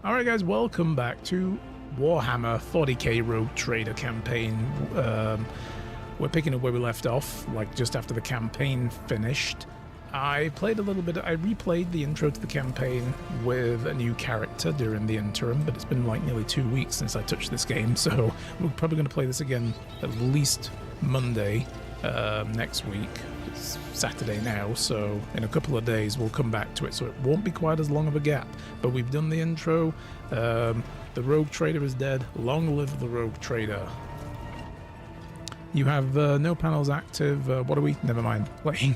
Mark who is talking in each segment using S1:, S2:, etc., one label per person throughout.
S1: Alright guys, welcome back to Warhammer 40k Rogue Trader campaign. We're picking up where we left off, like just after the campaign finished. I played a little bit, I replayed the intro to the campaign with a new character during the interim, but it's been like nearly 2 weeks since I touched this game, so we're probably going to play this again at least Monday next week. It's Saturday now, so in a couple of days we'll come back to it, so it won't be quite as long of a gap. But we've done the intro. The Rogue Trader is dead. Long live the Rogue Trader. You have no panels active. What are we? Never mind. Playing.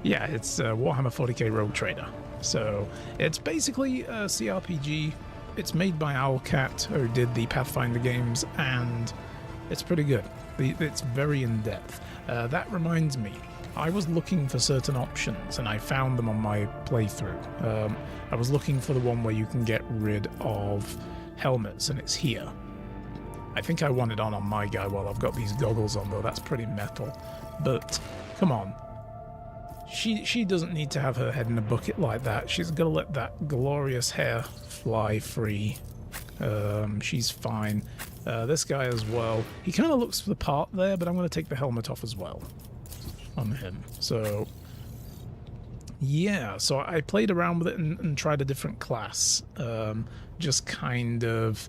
S1: Yeah, it's Warhammer 40k Rogue Trader. So it's basically a CRPG. It's made by Owlcat, who did the Pathfinder games, and it's pretty good. It's very in-depth. That reminds me, I was looking for certain options, and I found them on my playthrough. I was looking for the one where you can get rid of helmets, and it's here. I think I want it on my guy while I've got these goggles on, though. That's pretty metal. But, come on. She doesn't need to have her head in a bucket like that. She's got to let that glorious hair fly free. She's fine. This guy as well. He kind of looks the part there, but I'm going to take the helmet off as well on him. So, yeah. So I played around with it and tried a different class. Just kind of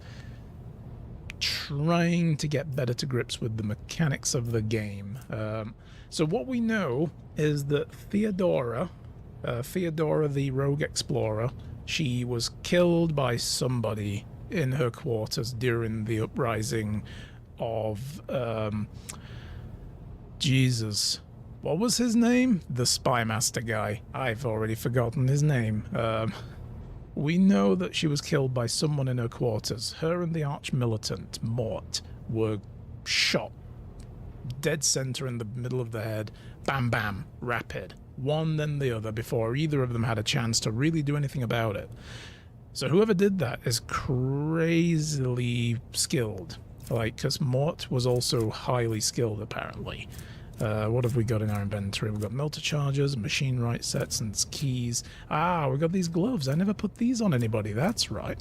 S1: trying to get better to grips with the mechanics of the game. So what we know is that Theodora the Rogue Explorer, she was killed by somebody in her quarters during the uprising of Jesus. What was his name? The Spy Master guy. I've already forgotten his name. We know that she was killed by someone in her quarters. Her and the arch-militant, Mort, were shot dead center in the middle of the head. Bam, bam, rapid. One then the other before either of them had a chance to really do anything about it. So whoever did that is crazily skilled. Like, because Mort was also highly skilled, apparently. What have we got in our inventory? We've got melter chargers, machine right sets, and keys. Ah, we've got these gloves. I never put these on anybody. That's right.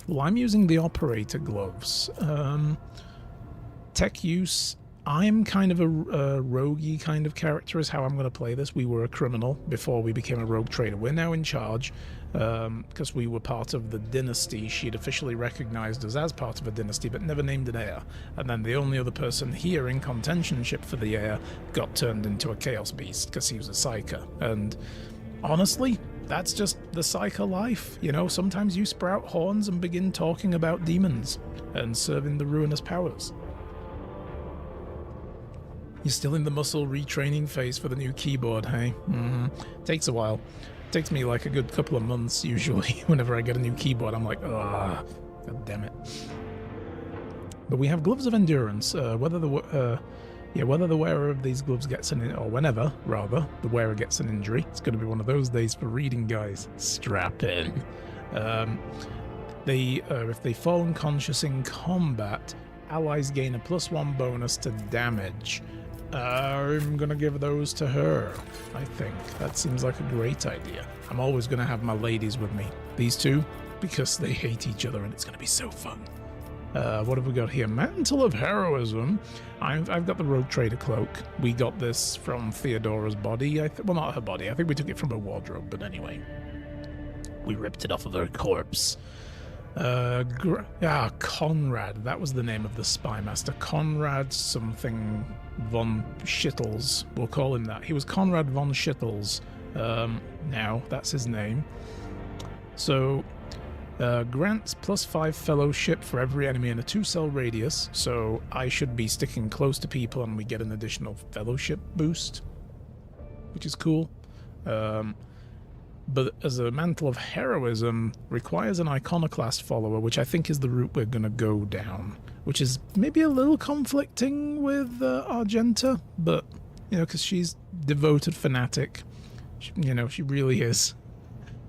S1: Well, I'm using the operator gloves. Tech use. I'm kind of a roguey kind of character is how I'm going to play this. We were a criminal before we became a rogue trader. We're now in charge because we were part of the dynasty. She'd officially recognized us as part of a dynasty but never named an heir. And then the only other person here in contentionship for the heir got turned into a chaos beast because he was a psyker. And honestly, that's just the psyker life. You know, sometimes you sprout horns and begin talking about demons and serving the ruinous powers. You're still in the muscle retraining phase for the new keyboard, hey? Takes a while. Takes me like a good couple of months usually. Whenever I get a new keyboard, I'm like, ah, god damn it. But we have gloves of endurance. Whether the wearer of these gloves gets or whenever rather the wearer gets an injury, it's going to be one of those days for reading, guys. Strap in. If they fall unconscious in combat, allies gain a +1 bonus to damage. I'm gonna give those to her, I think. That seems like a great idea. I'm always gonna have my ladies with me. These two, because they hate each other and it's gonna be so fun. What have we got here? Mantle of Heroism. I've got the Rogue Trader cloak. We got this from Theodora's body. Well, not her body. I think we took it from her wardrobe, but anyway. We ripped it off of her corpse. Conrad, that was the name of the spy master. Conrad something von Schittels, we'll call him that. He was Conrad von Schittels. Now, that's his name. So, grants +5 fellowship for every enemy in a 2-cell radius, so I should be sticking close to people and we get an additional fellowship boost, which is cool. But as a Mantle of Heroism, requires an Iconoclast follower, which I think is the route we're going to go down, which is maybe a little conflicting with Argenta, but, you know, because she's devoted fanatic. She really is.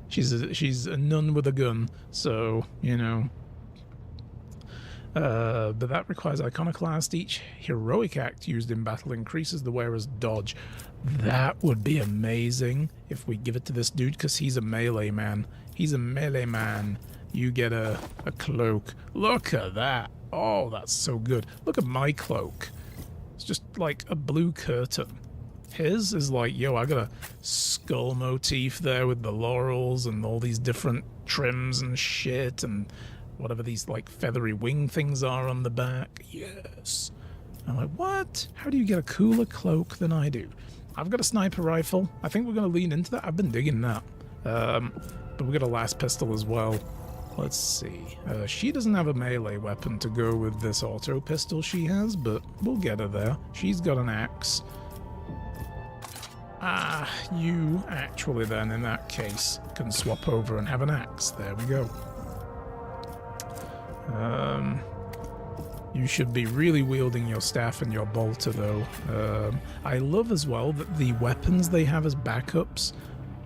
S1: She's a nun with a gun, so, you know. But that requires Iconoclast. Each heroic act used in battle increases the wearer's dodge. That would be amazing if we give it to this dude, because he's a melee man. He's a melee man. You get a cloak. Look at that. Oh, that's so good. Look at my cloak. It's just like a blue curtain. His is like, yo, I got a skull motif there with the laurels and all these different trims and shit and whatever these like feathery wing things are on the back. Yes. I'm like, what? How do you get a cooler cloak than I do? I've got a sniper rifle. I think we're going to lean into that. I've been digging that. But we got a last pistol as well. Let's see. She doesn't have a melee weapon to go with this auto pistol she has, but we'll get her there. She's got an axe. Ah, you actually then, in that case, can swap over and have an axe. There we go. You should be really wielding your staff and your bolter, though. I love as well that the weapons they have as backups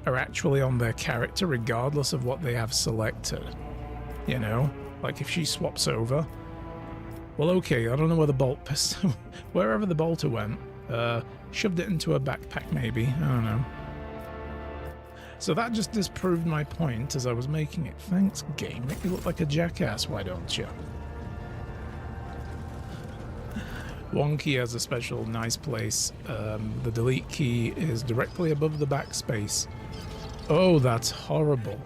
S1: are actually on their character regardless of what they have selected. You know? Like if she swaps over... Well, okay, I don't know where the bolt pistol... wherever the bolter went, shoved it into her backpack maybe, I don't know. So that just disproved my point as I was making it. Thanks, game. Make me look like a jackass, why don't you? One key has a special nice place. The delete key is directly above the backspace. Oh, that's horrible.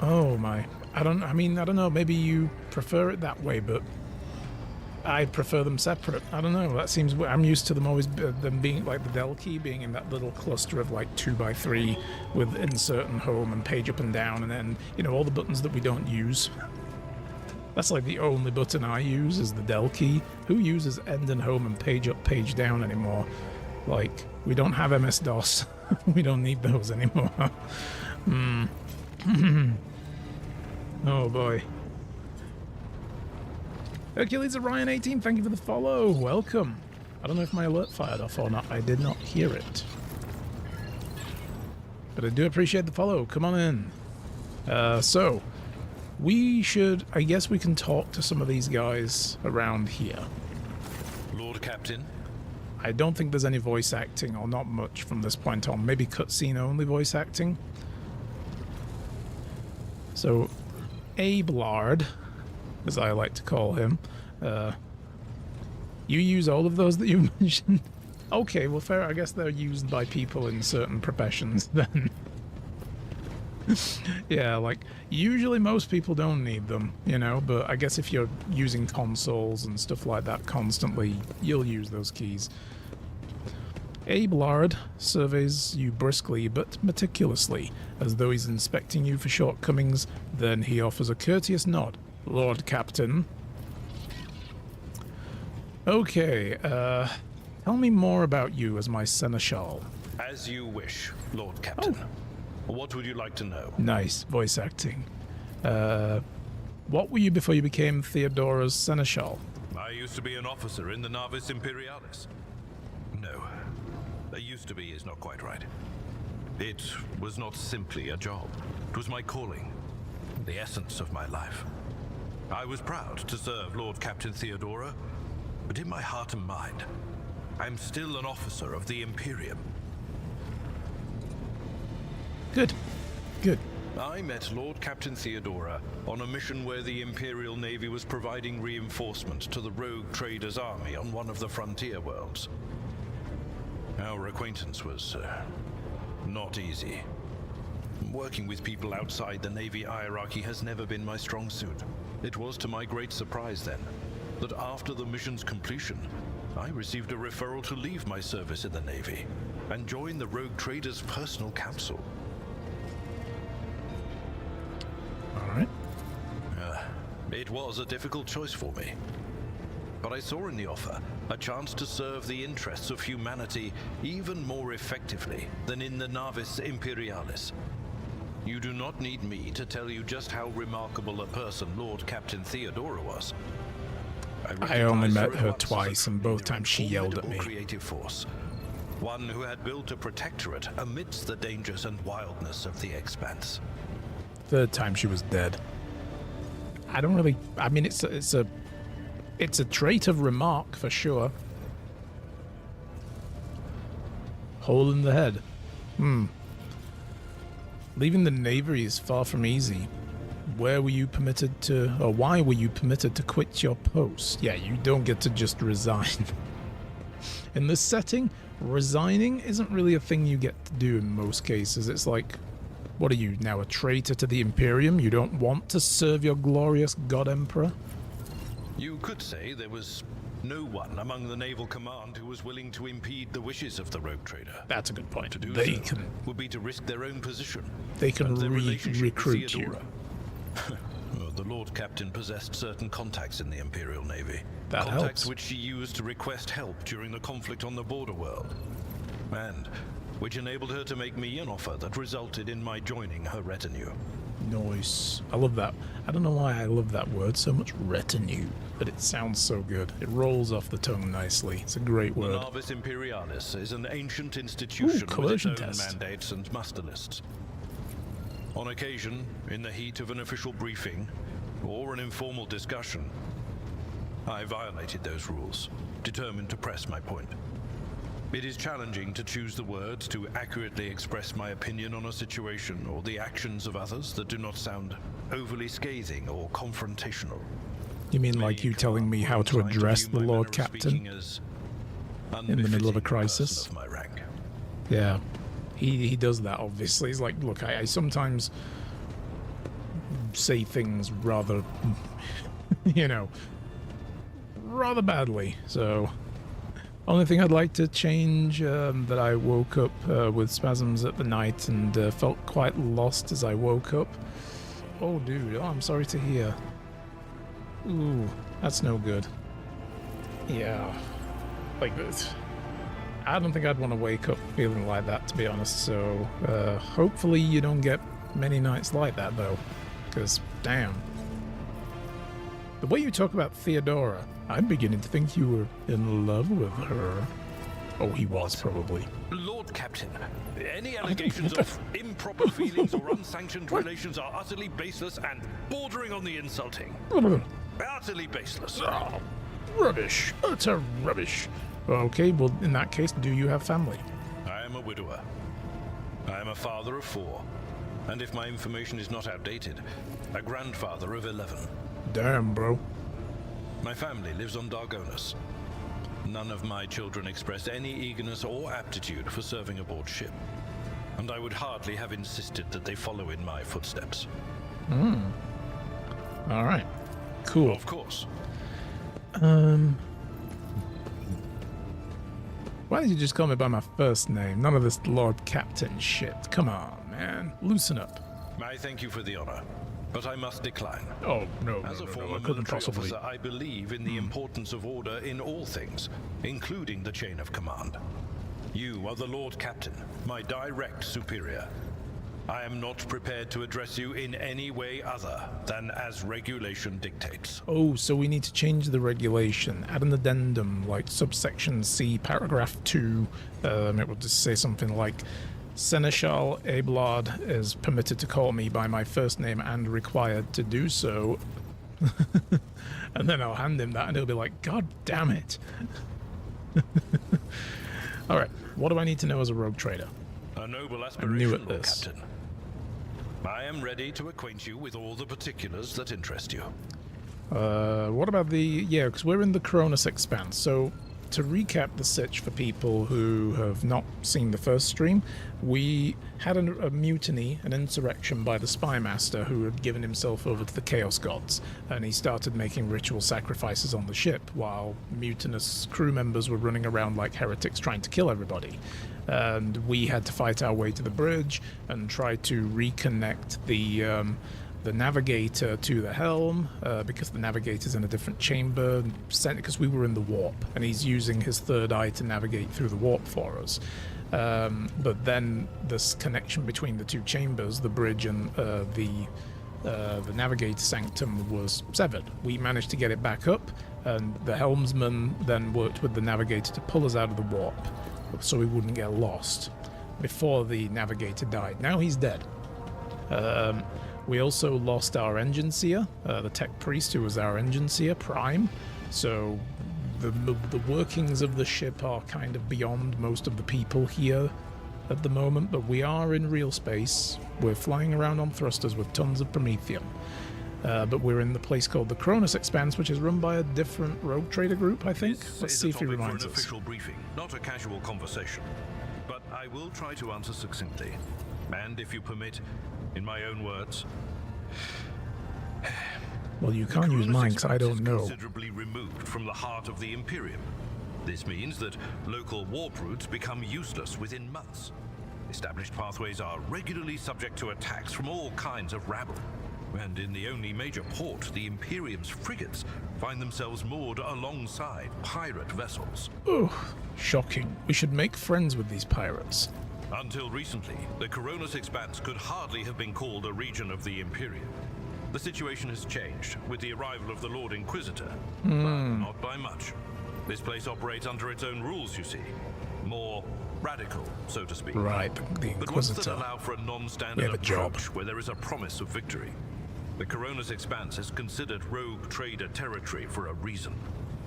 S1: Oh my. I don't know, maybe you prefer it that way, but I prefer them separate. I don't know, that seems... I'm used to them always, them being like the del key being in that little cluster of like 2x3 with insert and home and page up and down, and then, you know, all the buttons that we don't use. That's like the only button I use is the del key. Who uses end and home and page up, page down anymore? Like, we don't have MS-DOS. We don't need those anymore. Oh boy. Hercules Orion 18, thank you for the follow. Welcome. I don't know if my alert fired off or not. I did not hear it. But I do appreciate the follow. Come on in. So, we should... I guess we can talk to some of these guys around here.
S2: Lord Captain?
S1: I don't think there's any voice acting, or not much from this point on. Maybe cutscene only voice acting. So, Abelard, as I like to call him, you use all of those that you mentioned? Okay, well fair, I guess they're used by people in certain professions then. Yeah, like, usually most people don't need them, you know, but I guess if you're using consoles and stuff like that constantly, you'll use those keys. Abelard surveys you briskly but meticulously, as though he's inspecting you for shortcomings, then he offers a courteous nod. Lord Captain. Okay, tell me more about you as my seneschal.
S2: As you wish, Lord Captain.
S1: Oh.
S2: What would you like to know?
S1: Nice voice acting. What were you before you became Theodora's seneschal?
S2: I used to be an officer in the Navis Imperialis. No, I used to be is not quite right. It was not simply a job. It was my calling, the essence of my life. I was proud to serve Lord Captain Theodora, but in my heart and mind, I'm still an officer of the Imperium.
S1: Good. Good.
S2: I met Lord Captain Theodora on a mission where the Imperial Navy was providing reinforcement to the rogue traders' army on one of the frontier worlds. Our acquaintance was not easy. Working with people outside the Navy hierarchy has never been my strong suit. It was to my great surprise then that after the mission's completion, I received a referral to leave my service in the Navy and join the rogue traders' personal council.
S1: Alright.
S2: It was a difficult choice for me. But I saw in the offer a chance to serve the interests of humanity even more effectively than in the Navis Imperialis. You do not need me to tell you just how remarkable a person Lord Captain Theodora was.
S1: I only met her twice, and both times she yelled at me.
S2: Creative force. One who had built a protectorate amidst the dangers and wildness of the expanse.
S1: Third time she was dead. I don't really. I mean, it's a trait of remark for sure. Hole in the head. Leaving the Navy is far from easy. Where were you permitted to, or why were you permitted to quit your post? Yeah, you don't get to just resign. In this setting, resigning isn't really a thing you get to do in most cases. It's like, what are you, now a traitor to the Imperium? You don't want to serve your glorious God Emperor?
S2: You could say there was no one among the naval command who was willing to impede the wishes of the rogue trader.
S1: That's a good point.
S2: To do
S1: They
S2: so
S1: can
S2: would be to risk their own position.
S1: they can
S2: and their relationship with
S1: recruit you.
S2: Theodora. Well, the Lord Captain possessed certain contacts in the Imperial Navy.
S1: That
S2: contacts
S1: helps.
S2: which she used to request help during the conflict on the border world. And which enabled her to make me an offer that resulted in my joining her retinue.
S1: Nice. I love that. I don't know why I love that word so much, retinue, but it sounds so good. It rolls off the tongue nicely. It's a great
S2: The
S1: word.
S2: Navis Imperialis is an ancient institution with its
S1: coercion
S2: own
S1: test.
S2: mandates and muster lists. On occasion, in the heat of an official briefing or an informal discussion, I violated those rules, determined to press my point. It is challenging to choose the words to accurately express my opinion on a situation or the actions of others that do not sound overly scathing or confrontational.
S1: You mean like
S2: Many
S1: you telling me how to
S2: inclined to
S1: address
S2: view
S1: the
S2: my
S1: Lord
S2: manner of
S1: Captain
S2: speaking as
S1: in the middle of a
S2: unbefitting
S1: crisis?
S2: person of my rank.
S1: Yeah. He does that, obviously. He's like, look, I sometimes say things rather, you know, rather badly. So, only thing I'd like to change, that I woke up with spasms at the night and felt quite lost as I woke up. Oh, dude. Oh, I'm sorry to hear. Ooh, that's no good. Yeah. Like this. I don't think I'd want to wake up feeling like that, to be honest. So, hopefully you don't get many nights like that, though. Because, damn. The way you talk about Theodora, I'm beginning to think you were in love with her. Oh, he was, probably.
S2: Lord Captain, any allegations of improper feelings or unsanctioned relations are utterly baseless and bordering on the insulting. Utterly baseless.
S1: Oh, rubbish. Utter rubbish. Okay, well, in that case, do you have family?
S2: I am a widower. I am a father of 4. And if my information is not outdated, a grandfather of 11.
S1: Damn, bro.
S2: My family lives on Dargonus. None of my children express any eagerness or aptitude for serving aboard ship. And I would hardly have insisted that they follow in my footsteps.
S1: All right. Cool.
S2: Of course.
S1: Why did you just call me by my first name? None of this Lord Captain shit. Come on, man. Loosen up.
S2: I thank you for the honor, but I must decline.
S1: Oh, no,
S2: As a
S1: I
S2: former
S1: couldn't
S2: military
S1: possibly.
S2: officer, I believe in the importance of order in all things, including the chain of command. You are the Lord Captain, my direct superior. I am not prepared to address you in any way other than as regulation dictates.
S1: Oh, so we need to change the regulation. Add an addendum, like subsection C, paragraph 2. It will just say something like, Seneschal Abelard is permitted to call me by my first name and required to do so. And then I'll hand him that and he'll be like, God damn it. Alright, what do I need to know as a rogue trader?
S2: A noble
S1: new
S2: aspiration,
S1: at
S2: Lord
S1: this.
S2: Captain. I am ready to acquaint you with all the particulars that interest you.
S1: What about the... Yeah, because we're in the Cronus Expanse, so to recap the sitch for people who have not seen the first stream, we had a mutiny, an insurrection by the Spy Master who had given himself over to the Chaos Gods, and he started making ritual sacrifices on the ship while mutinous crew members were running around like heretics trying to kill everybody. And we had to fight our way to the bridge and try to reconnect the navigator to the helm, because the navigator's in a different chamber, because we were in the warp, and he's using his third eye to navigate through the warp for us. But then this connection between the two chambers, the bridge and the navigator sanctum, was severed. We managed to get it back up, and the helmsman then worked with the navigator to pull us out of the warp so we wouldn't get lost before the navigator died. Now he's dead. We also lost our engine seer, the tech priest who was our engine seer, Prime. So the workings of the ship are kind of beyond most of the people here at the moment, but we are in real space. We're flying around on thrusters with tons of promethium. But we're in the place called the Cronus Expanse, which is run by a different rogue trader group, I think. Let's see if he reminds us.
S2: An official briefing, not a casual conversation. But I will try to answer succinctly. And if you permit, in my own words...
S1: Well, you can't use mine because I don't know.
S2: Considerably removed from the heart of the Imperium. This means that local warp routes become useless within months. Established pathways are regularly subject to attacks from all kinds of rabble. And in the only major port, the Imperium's frigates find themselves moored alongside pirate vessels.
S1: Oh, shocking. We should make friends with these pirates.
S2: Until recently, the Cronus Expanse could hardly have been called a region of the Imperium. The situation has changed with the arrival of the Lord Inquisitor, but not by much. This place operates under its own rules, you see. More radical, so to speak.
S1: Right, the Inquisitor.
S2: But ones that allow for a non-standard approach where there is a promise of victory. The Cronus Expanse is considered rogue trader territory for a reason.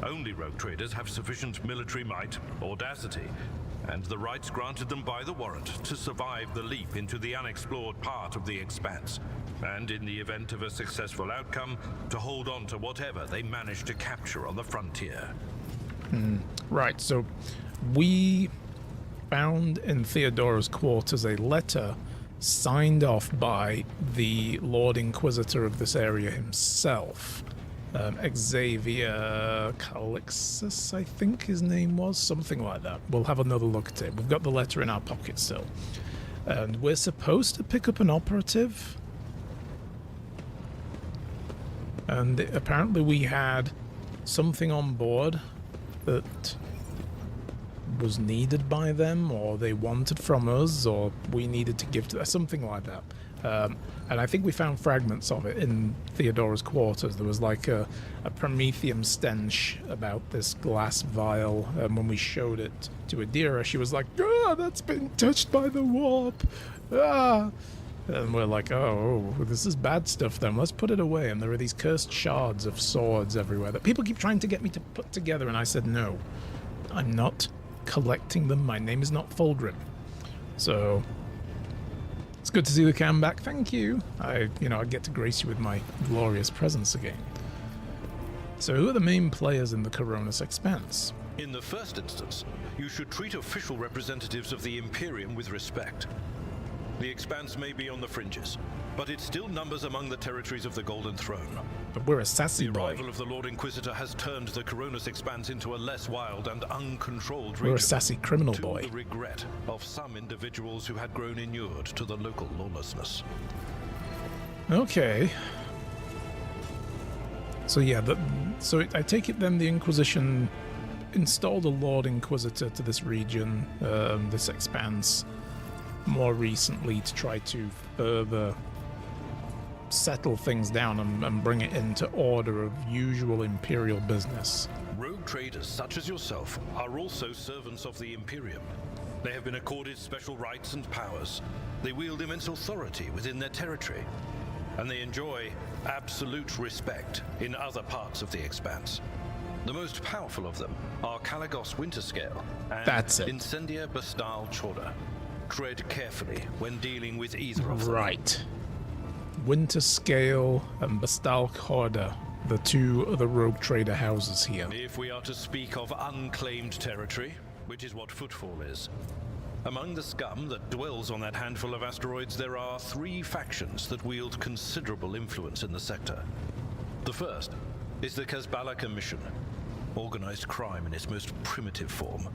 S2: Only rogue traders have sufficient military might, audacity, and the rights granted them by the warrant to survive the leap into the unexplored part of the Expanse, and in the event of a successful outcome, to hold on to whatever they manage to capture on the frontier.
S1: Right, so we found in Theodora's quarters a letter signed off by the Lord Inquisitor of this area himself. Xavier Calixus, I think his name was, something like that. We'll have another look at it. We've got the letter in our pocket still. And we're supposed to pick up an operative. And apparently we had something on board that was needed by them, or they wanted from us, or we needed to give to them, something like that. And I think we found fragments of it in Theodora's quarters. There was like a promethium stench about this glass vial, and when we showed it to Adira, she was like, "Ah, that's been touched by the warp. Ah." And we're like, oh, this is bad stuff then. Let's put it away. And there are these cursed shards of swords everywhere that people keep trying to get me to put together, and I said, no, I'm not collecting them. My name is not Fulgrim. So it's good to see the cam back. Thank you. I get to grace you with my glorious presence again. So who are the main players in the Cronus Expanse?
S2: In the first instance, you should treat official representatives of the Imperium with respect. The Expanse may be on the fringes, but it still numbers among the territories of the Golden Throne.
S1: But we're a sassy boy.
S2: The arrival of the Lord Inquisitor has turned the Cronus Expanse into a less wild and uncontrolled region.
S1: We're a sassy criminal boy.
S2: To the regret of some individuals who had grown inured to the local lawlessness.
S1: Okay. So yeah, I take it then the Inquisition installed a Lord Inquisitor to this region, this Expanse, more recently to try to further settle things down and bring it into order of usual Imperial business.
S2: Rogue traders such as yourself are also servants of the Imperium. They have been accorded special rights and powers. They wield immense authority within their territory, and they enjoy absolute respect in other parts of the Expanse. The most powerful of them are Caligos Winterscale and Incendia Bastal Chorda. Tread carefully when dealing with either of them.
S1: Right. Winterscale and Bastal Chorda, the two of the rogue trader houses here.
S2: If we are to speak of unclaimed territory, which is what Footfall is, among the scum that dwells on that handful of asteroids, there are three factions that wield considerable influence in the sector. The first is the Kazbala Commission, organized crime in its most primitive form.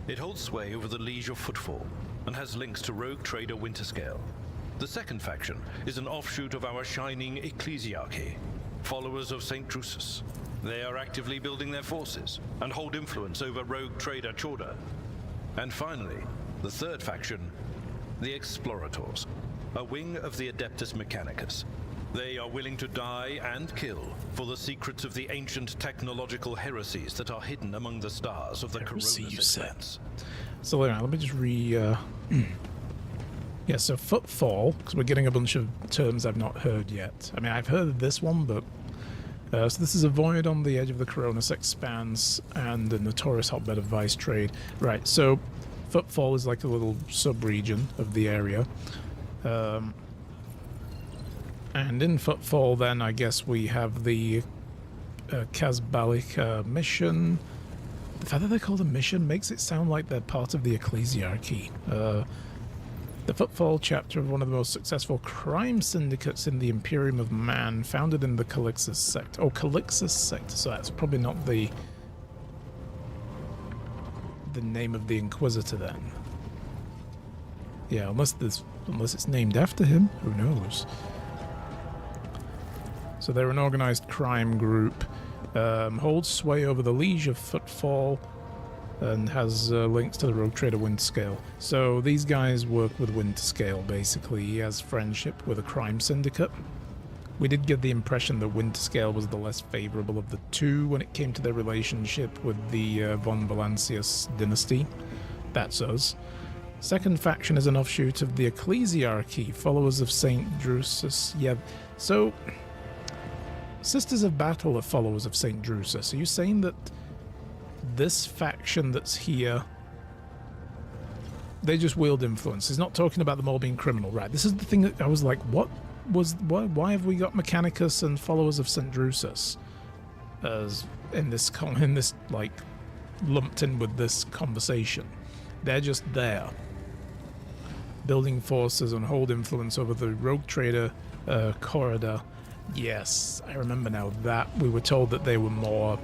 S2: It holds sway over the Liege of Footfall and has links to rogue trader Winterscale. The second faction is an offshoot of our shining ecclesiarchy, followers of St. Drusus. They are actively building their forces and hold influence over rogue trader Chorda. And finally, the third faction, the Explorators, a wing of the Adeptus Mechanicus. They are willing to die and kill for the secrets of the ancient technological heresies that are hidden among the stars of the Cronus Expanse.
S1: So let me just Yeah, so footfall, because we're getting a bunch of terms I've not heard yet. I mean, I've heard of this one, but... so this is a void on the edge of the Coronis Expanse and the notorious hotbed of vice trade. Right, so footfall is like a little sub-region of the area. And in footfall, then, I guess we have the Kazbalik mission. The fact that they're called a mission makes it sound like they're part of the ecclesiarchy. The Footfall chapter of one of the most successful crime syndicates in the Imperium of Man, founded in the Calixus sect. Oh, Calixus sect, so that's probably not the name of the Inquisitor then. Yeah, unless it's named after him, who knows? So they're an organized crime group, holds sway over the Liege of Footfall, and has links to the Rogue Trader Winterscale. So these guys work with Winterscale, basically. He has friendship with a crime syndicate. We did get the impression that Winterscale was the less favorable of the two when it came to their relationship with the von Valancius dynasty. That's us. Second faction is an offshoot of the Ecclesiarchy, followers of Saint Drusus. Yeah, so... Sisters of Battle are followers of Saint Drusus. Are you saying that this faction that's here, they just wield influence? He's not talking about them all being criminal, right? This is the thing that I was like, why have we got Mechanicus and followers of St. Drusus as in this like lumped in with this conversation? They're just there, building forces and hold influence over the Rogue Trader corridor. Yes, I remember now that we were told that they were more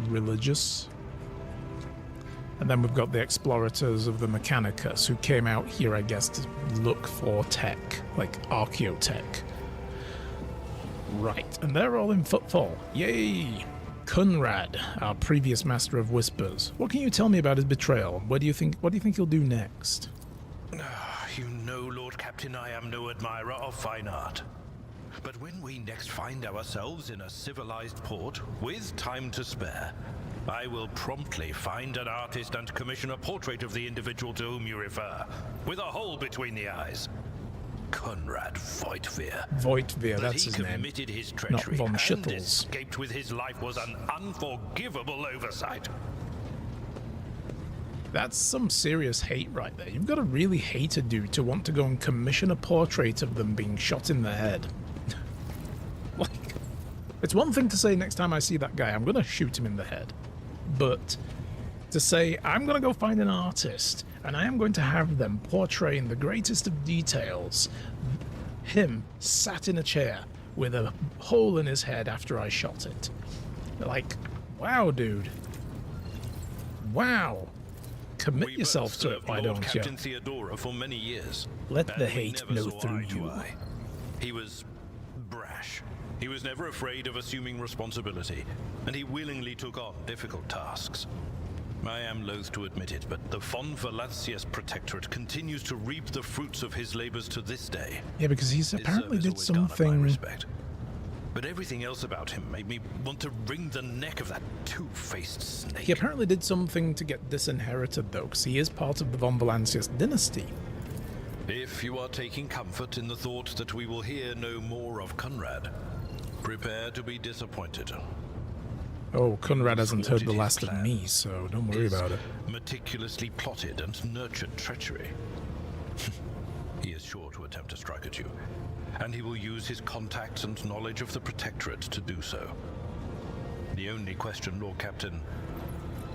S1: religious. And then we've got the explorators of the Mechanicus who came out here, I guess, to look for tech, like archaeotech. Right, and they're all in footfall. Yay! Kunrad, our previous master of whispers. What can you tell me about his betrayal? What do you think he'll do next?
S2: You know, Lord Captain, I am no admirer of fine art. But when we next find ourselves in a civilized port, with time to spare, I will promptly find an artist and commission a portrait of the individual to whom you refer, with a hole between the eyes. Conrad Voitvir.
S1: Voitvir, that's his name.
S2: That he committed his treachery
S1: not von
S2: and
S1: Schittels.
S2: escaped with his life was an unforgivable oversight.
S1: That's some serious hate right there. You've got to really hate a dude to want to go and commission a portrait of them being shot in the head. Like, it's one thing to say next time I see that guy, I'm going to shoot him in the head. But to say, I'm going to go find an artist, and I am going to have them portray in the greatest of details him sat in a chair with a hole in his head after I shot it. Like, wow, dude. Wow. Commit yourself to it, why don't you?
S2: Captain Theodora for many years.
S1: Let the hate know through you.
S2: He was brash. He was never afraid of assuming responsibility, and he willingly took on difficult tasks. I am loath to admit it, but the von Valancius Protectorate continues to reap the fruits of his labors to this day.
S1: Yeah, because he's apparently did something...
S2: Respect. But everything else about him made me want to wring the neck of that two-faced snake.
S1: He apparently did something to get disinherited, though, because he is part of the von Valancius dynasty.
S2: If you are taking comfort in the thought that we will hear no more of Conrad, prepare to be disappointed.
S1: Oh, Conrad hasn't heard the last of me, so don't worry about it.
S2: Meticulously plotted and nurtured treachery. He is sure to attempt to strike at you, and he will use his contacts and knowledge of the Protectorate to do so. The only question, Lord Captain,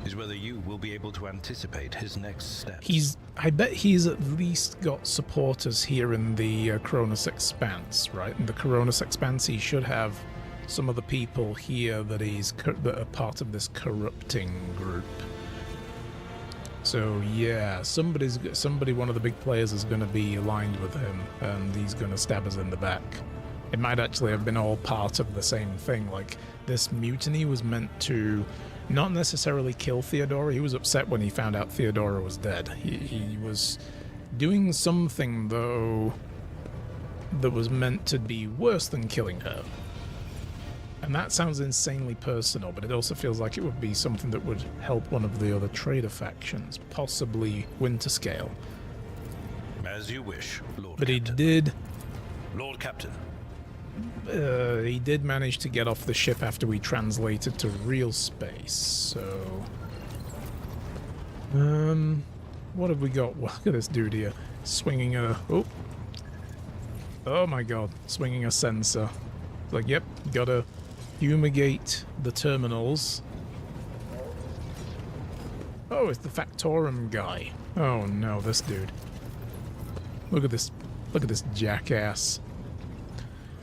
S2: is whether you will be able to anticipate his next steps.
S1: I bet he's at least got supporters here in the Coronis Expanse, right? In the Coronis Expanse, he should have some of the people here that that are part of this corrupting group. So yeah, one of the big players is going to be aligned with him, and he's going to stab us in the back. It might actually have been all part of the same thing. Like, this mutiny was meant to not necessarily kill Theodora. He was upset when he found out Theodora was dead. He was doing something, though, that was meant to be worse than killing her. And that sounds insanely personal, but it also feels like it would be something that would help one of the other trader factions, possibly Winterscale.
S2: As you wish, Lord
S1: But
S2: Captain. Lord Captain.
S1: He did manage to get off the ship after we translated to real space, so... what have we got? Look at this dude here, swinging a... Oh my god, swinging a sensor. It's like, yep, gotta fumigate the terminals. Oh, it's the Factorum guy. Oh no, this dude. Look at this jackass.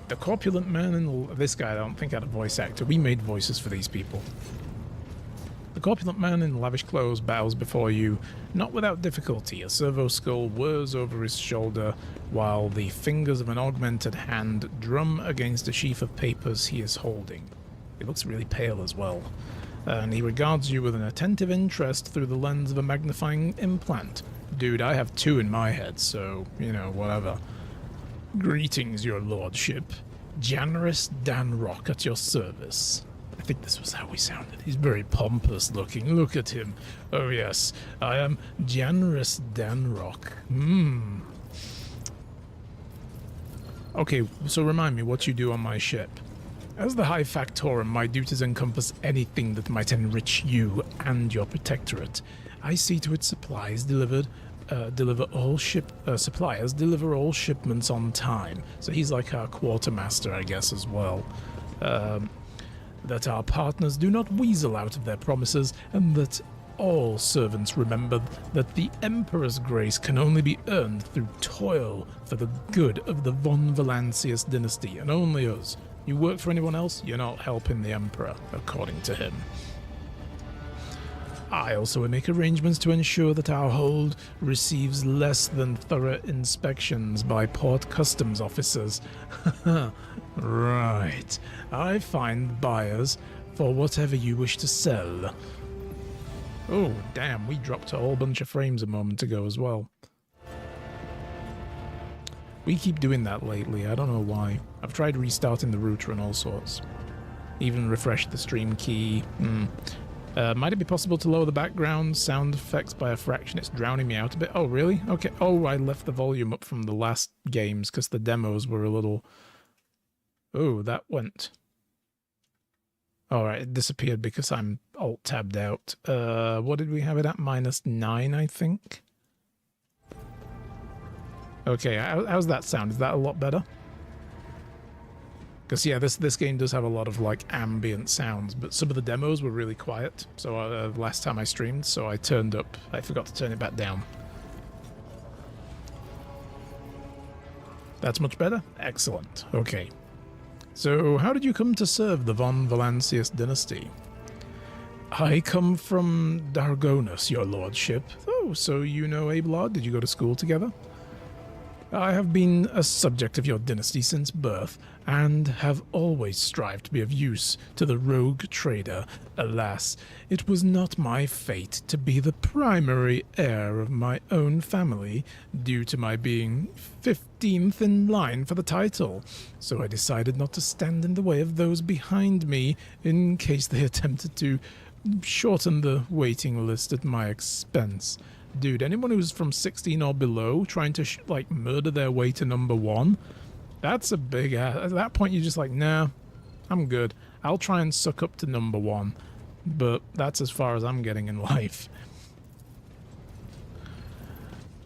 S1: The corpulent man in this guy, I don't think had a voice actor. We made voices for these people. The corpulent man in lavish clothes bows before you, not without difficulty. A servo skull whirs over his shoulder, while the fingers of an augmented hand drum against a sheaf of papers he is holding. He looks really pale as well, and he regards you with an attentive interest through the lens of a magnifying implant. Dude, I have two in my head, so, you know, whatever. Greetings, your lordship. Janris Danrock at your service. I think this was how we sounded. He's very pompous looking. Look at him. Oh yes, I am Janris Danrock. Okay, so remind me what you do on my ship. As the High Factorum, my duties encompass anything that might enrich you and your protectorate. I see to its supplies suppliers deliver all shipments on time. So he's like our quartermaster, I guess, as well. That our partners do not weasel out of their promises, and that all servants remember that the Emperor's grace can only be earned through toil for the good of the von Valancius dynasty, and only us. You work for anyone else, you're not helping the Emperor, according to him. I also make arrangements to ensure that our hold receives less than thorough inspections by port customs officers. Right. I find buyers for whatever you wish to sell. Oh, damn, we dropped a whole bunch of frames a moment ago as well. We keep doing that lately, I don't know why. I've tried restarting the router and all sorts. Even refreshed the stream key. Might it be possible to lower the background sound effects by a fraction? It's drowning me out a bit. Oh, really? Okay. Oh, I left the volume up from the last games because the demos were a little... Oh, that went... Alright, it disappeared because I'm alt-tabbed out. What did we have it at? -9, I think? Okay, how's that sound? Is that a lot better? Because, yeah, this game does have a lot of, like, ambient sounds, but some of the demos were really quiet, so last time I streamed, so I forgot to turn it back down. That's much better? Excellent. Okay. So, how did you come to serve the von Valancius dynasty? I come from Dargonus, your lordship. Oh, so you know Abelard? Did you go to school together? I have been a subject of your dynasty since birth, and have always strived to be of use to the rogue trader. Alas, it was not my fate to be the primary heir of my own family, due to my being 15th in line for the title, so I decided not to stand in the way of those behind me, in case they attempted to shorten the waiting list at my expense. Dude, anyone who's from 16 or below trying to, like, murder their way to number 1, that's a big ass. At that point, you're just like, nah, I'm good. I'll try and suck up to number 1, but that's as far as I'm getting in life.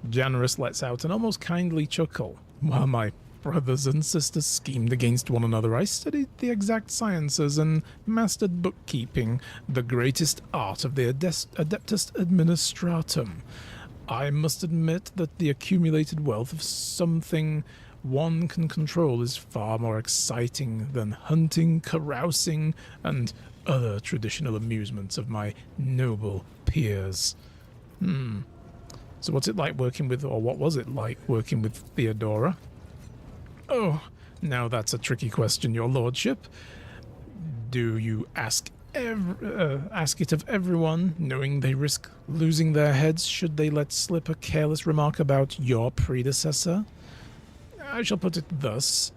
S1: Janus lets out an almost kindly chuckle. While my brothers and sisters schemed against one another, I studied the exact sciences and mastered bookkeeping, the greatest art of the Adeptus Administratum. I must admit that the accumulated wealth of something one can control is far more exciting than hunting, carousing, and other traditional amusements of my noble peers. So what's it like working with, or what was it like working with Theodora? Oh, now that's a tricky question, your lordship. Do you ask it of everyone, knowing they risk losing their heads should they let slip a careless remark about your predecessor? I shall put it thus.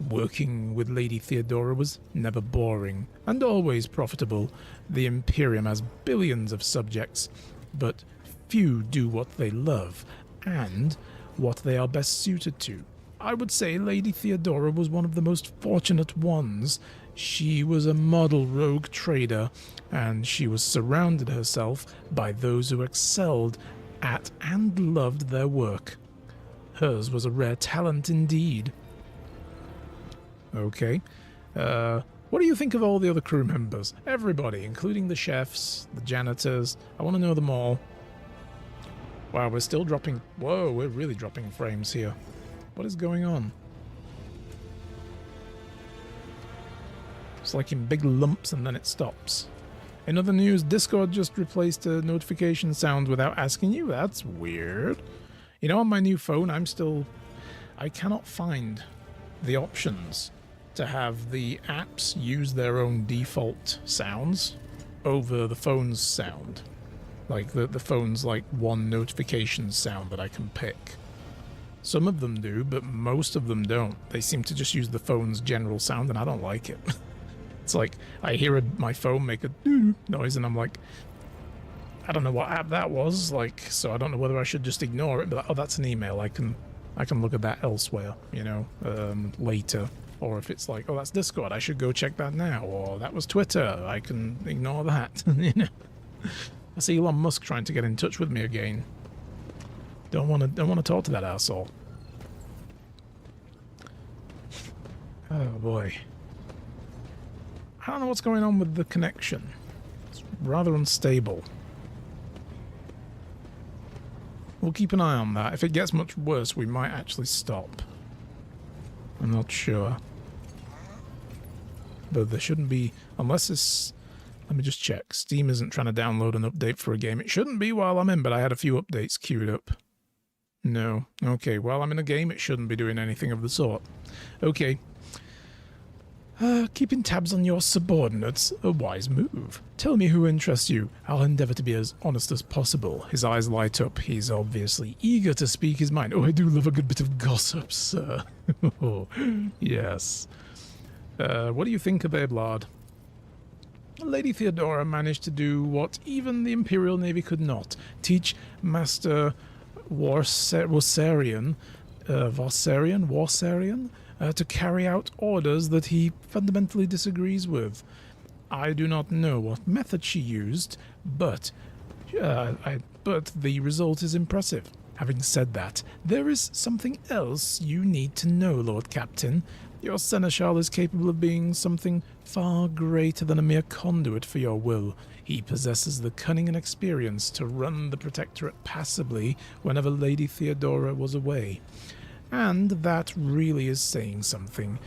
S1: Working with Lady Theodora was never boring, and always profitable. The Imperium has billions of subjects, but few do what they love, and what they are best suited to. I would say Lady Theodora was one of the most fortunate ones. She was a model rogue trader, and she was surrounded herself by those who excelled at and loved their work. Hers was a rare talent indeed. Okay. What do you think of all the other crew members? Everybody, including the chefs, the janitors. I want to know them all. Wow, we're still dropping... Whoa, we're really dropping frames here. What is going on? It's like in big lumps and then it stops. In other news, Discord just replaced a notification sound without asking you. That's weird. You know, on my new phone, I cannot find the options to have the apps use their own default sounds over the phone's sound. Like the phone's like one notification sound that I can pick. Some of them do, but most of them don't. They seem to just use the phone's general sound, and I don't like it. It's like I hear my phone make a doo noise, and I'm like, I don't know what app that was. Like, so I don't know whether I should just ignore it. But oh, that's an email. I can look at that elsewhere. You know, later. Or if it's like, oh, that's Discord. I should go check that now. Or that was Twitter. I can ignore that. You know. I see Elon Musk trying to get in touch with me again. Don't want to talk to that asshole. Oh boy. I don't know what's going on with the connection. It's rather unstable. We'll keep an eye on that. If it gets much worse, we might actually stop. I'm not sure. But there shouldn't be, unless it's... Let me just check. Steam isn't trying to download an update for a game. It shouldn't be while I'm in, but I had a few updates queued up. No. Okay, while I'm in a game, it shouldn't be doing anything of the sort. Okay. Keeping tabs on your subordinates, a wise move. Tell me who interests you. I'll endeavour to be as honest as possible. His eyes light up. He's obviously eager to speak his mind. Oh, I do love a good bit of gossip, sir. Oh, yes. What do you think of Ablard? Lady Theodora managed to do what even the Imperial Navy could not. Teach Master Warsarian to carry out orders that he fundamentally disagrees with. I do not know what method she used, but the result is impressive. Having said that, there is something else you need to know, Lord Captain. Your seneschal is capable of being something far greater than a mere conduit for your will. He possesses the cunning and experience to run the Protectorate passably whenever Lady Theodora was away. And that really is saying something.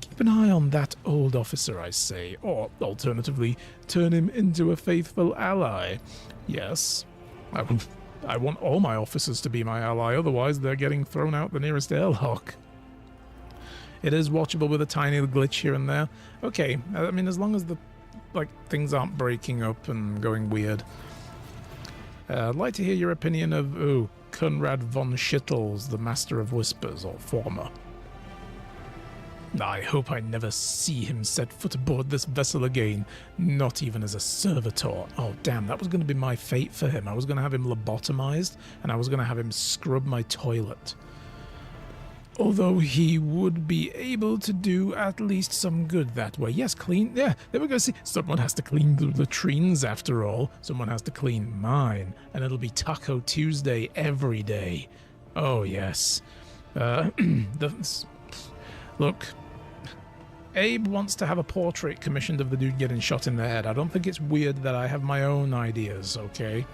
S1: Keep an eye on that old officer, I say, or alternatively, turn him into a faithful ally. Yes, I want all my officers to be my ally, otherwise they're getting thrown out the nearest airlock. It is watchable with a tiny glitch here and there. Okay, I mean, as long as the things aren't breaking up and going weird. I'd like to hear your opinion of, Conrad von Schittels, the Master of Whispers, or former. I hope I never see him set foot aboard this vessel again, not even as a servitor. Oh, damn, that was going to be my fate for him. I was going to have him lobotomized, and I was going to have him scrub my toilet. Although he would be able to do at least some good that way. Yes, clean. Yeah, there we go. See, someone has to clean the latrines after all. Someone has to clean mine. And it'll be Taco Tuesday every day. Oh, yes. Look, Abe wants to have a portrait commissioned of the dude getting shot in the head. I don't think it's weird that I have my own ideas, okay?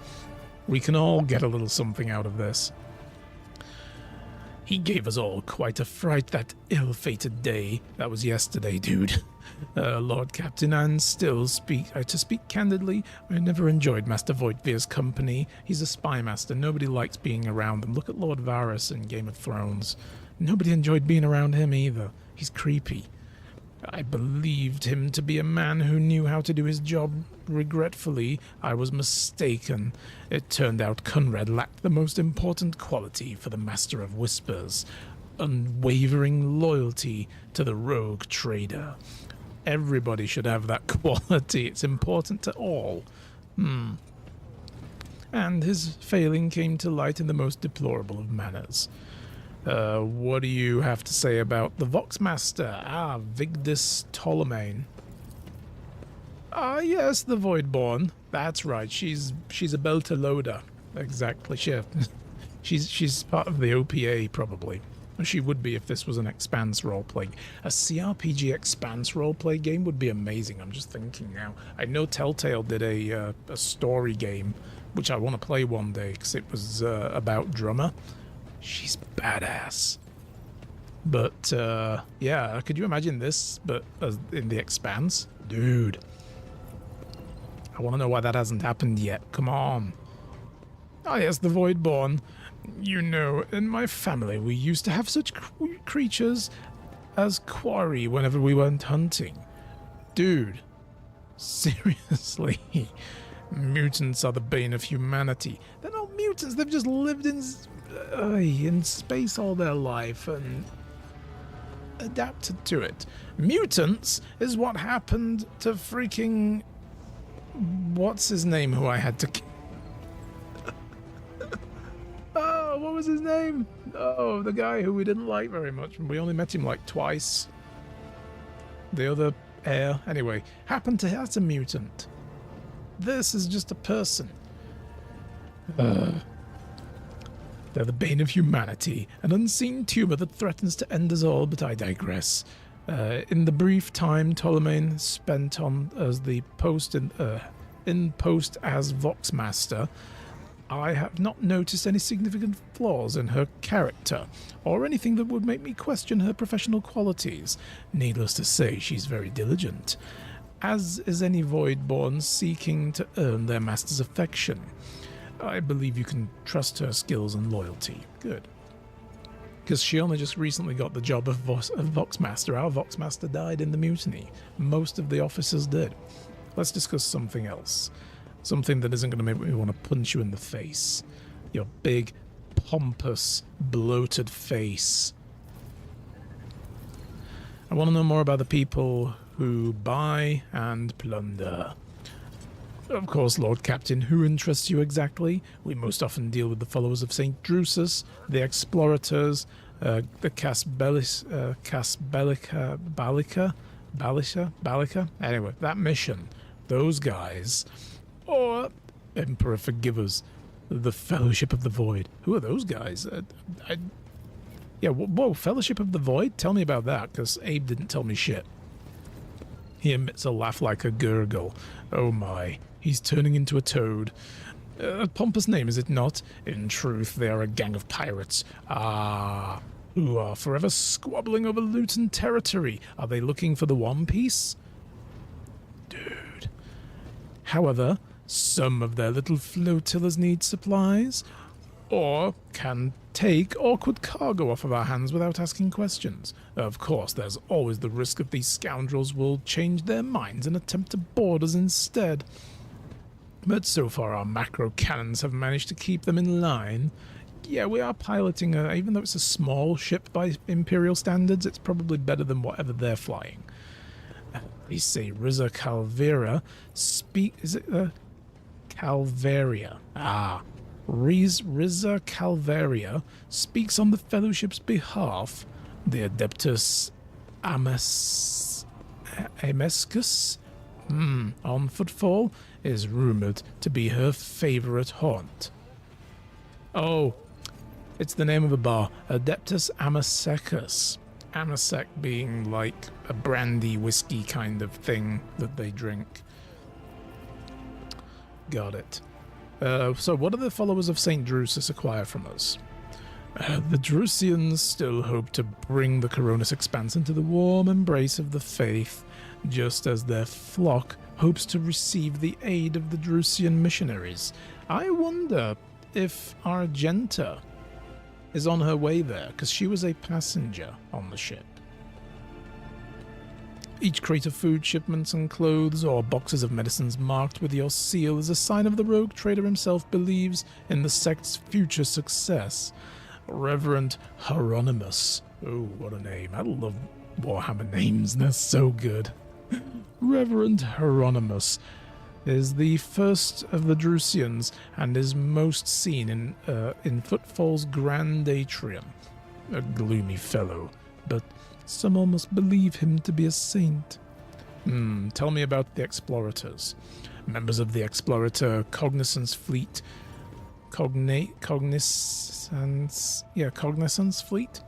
S1: We can all get a little something out of this. He gave us all quite a fright that ill-fated day. That was yesterday, dude. Lord Captain, and still to speak candidly, I never enjoyed Master Voigtvir's company. He's a spy master. Nobody likes being around him. Look at Lord Varys in Game of Thrones. Nobody enjoyed being around him either. He's creepy. I believed him to be a man who knew how to do his job. Regretfully, I was mistaken. It turned out Conrad lacked the most important quality for the Master of Whispers: unwavering loyalty to the rogue trader. Everybody should have that quality. It's important to all. and his failing came to light in the most deplorable of manners. What do you have to say about the Voxmaster? Vigdis Ptolemain. Yes, the Voidborn. That's right. She's a Beltaloda. Exactly. She's part of the OPA, probably. She would be if this was an Expanse roleplay. A CRPG Expanse roleplay game would be amazing. I'm just thinking now. I know Telltale did a story game, which I want to play one day because it was about Drummer. She's badass. But yeah, could you imagine this, but in the Expanse? Dude. I want to know why that hasn't happened yet. Come on. Oh yes, the Voidborn. You know, in my family we used to have such creatures as quarry whenever we went hunting. Dude, seriously. Mutants are the bane of humanity. They're not mutants, they've just lived in space all their life and adapted to it. Mutants is what happened to freaking... what's his name who I had to kill? Oh, what was his name? Oh, the guy who we didn't like very much. We only met him like twice. The other heir. Anyway, that's a mutant. This is just a person. They're the bane of humanity, an unseen tumor that threatens to end us all, but I digress. In the brief time Ptolemain spent on as the post in post as Voxmaster, I have not noticed any significant flaws in her character, or anything that would make me question her professional qualities. Needless to say, she's very diligent, as is any Voidborn seeking to earn their master's affection. I believe you can trust her skills and loyalty. Good. Because she only just recently got the job of Voxmaster. Our Voxmaster died in the mutiny. Most of the officers did. Let's discuss something else. Something that isn't going to make me want to punch you in the face. Your big, pompous, bloated face. I want to know more about the people who buy and plunder. Of course, Lord Captain, who interests you exactly? We most often deal with the followers of St. Drusus, the Explorators, the Balika. Anyway, that mission. Those guys. Or, Emperor forgive us, the Fellowship of the Void. Who are those guys? Whoa, Fellowship of the Void? Tell me about that, because Abe didn't tell me shit. He emits a laugh like a gurgle. Oh my, he's turning into a toad. A pompous name, is it not? In truth, they are a gang of pirates. Who are forever squabbling over loot and territory. Are they looking for the One Piece? Dude. However, some of their little flotillas need supplies, or can take awkward cargo off of our hands without asking questions. Of course, there's always the risk that these scoundrels will change their minds and attempt to board us instead. But so far our macro cannons have managed to keep them in line. Yeah, we are piloting even though it's a small ship by Imperial standards, it's probably better than whatever they're flying. They say Riza Calvera is it Calvaria? Riza Calvaria speaks on the Fellowship's behalf. The Adeptus Amescus on footfall is rumored to be her favorite haunt. Oh, it's the name of a bar, Adeptus Amesecus. Amasec being like a brandy whiskey kind of thing that they drink. Got it. So what do the followers of St. Drusus acquire from us? The Drusians still hope to bring the Coronis Expanse into the warm embrace of the faith, just as their flock hopes to receive the aid of the Drusian missionaries. I wonder if Argenta is on her way there, because she was a passenger on the ship. Each crate of food shipments and clothes or boxes of medicines marked with your seal is a sign of the rogue trader himself believes in the sect's future success. Reverend Hieronymus. Oh, what a name. I love Warhammer names. They're so good. Reverend Hieronymus is the first of the Drusians and is most seen in Footfall's grand atrium. A gloomy fellow, but some almost believe him to be a saint. Tell me about the Explorators. Members of the Explorator Cognizance Fleet. Cognizance Fleet?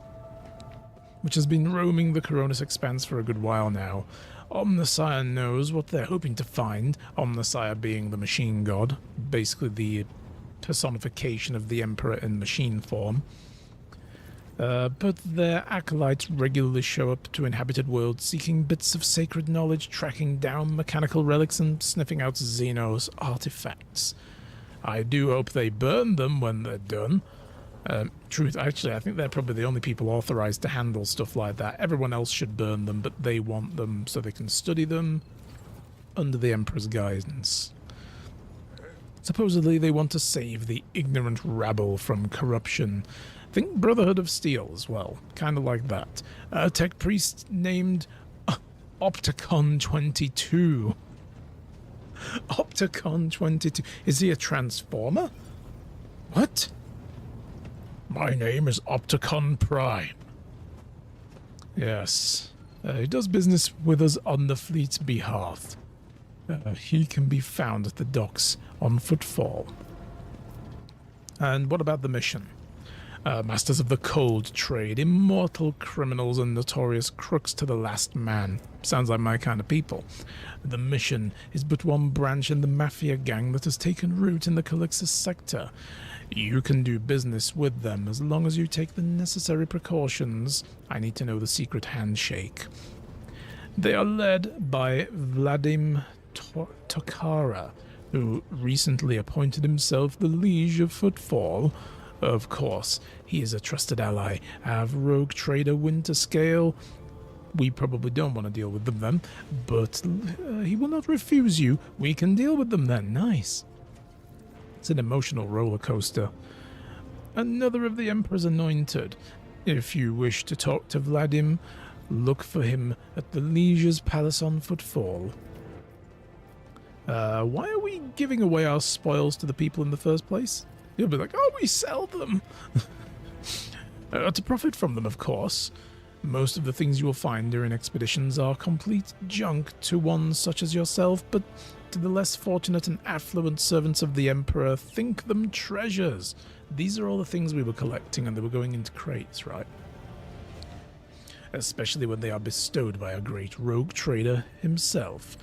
S1: Which has been roaming the Coronis Expanse for a good while now. Omnissiah knows what they're hoping to find, Omnissiah being the machine god, basically the personification of the Emperor in machine form. But their acolytes regularly show up to inhabited worlds seeking bits of sacred knowledge, tracking down mechanical relics and sniffing out Xenos artifacts. I do hope they burn them when they're done. Actually, I think they're probably the only people authorized to handle stuff like that. Everyone else should burn them, but they want them so they can study them under the Emperor's guidance. Supposedly, they want to save the ignorant rabble from corruption. Think Brotherhood of Steel as well, kind of like that. A tech priest named Opticon 22. Opticon 22. Is he a transformer? What? My name is Opticon Prime. Yes. He does business with us on the fleet's behalf. He can be found at the docks on Footfall. And what about the mission? Masters of the cold trade, immortal criminals and notorious crooks to the last man. Sounds like my kind of people. The mission is but one branch in the mafia gang that has taken root in the Calixus sector. You can do business with them as long as you take the necessary precautions. I need to know the secret handshake. They are led by Vladim Tokara, who recently appointed himself the Liege of Footfall. Of course, he is a trusted ally of rogue trader Winterscale. We probably don't want to deal with them then, but he will not refuse you. We can deal with them then. Nice. It's an emotional roller coaster. Another of the Emperor's anointed. If you wish to talk to Vladim, look for him at the Liege's Palace on Footfall. Why are we giving away our spoils to the people in the first place? You'll be like, oh, we sell them. To profit from them, of course. Most of the things you will find during expeditions are complete junk to one such as yourself, but to the less fortunate and affluent servants of the Emperor, think them treasures. These are all the things we were collecting, and they were going into crates, right? Especially when they are bestowed by a great rogue trader himself.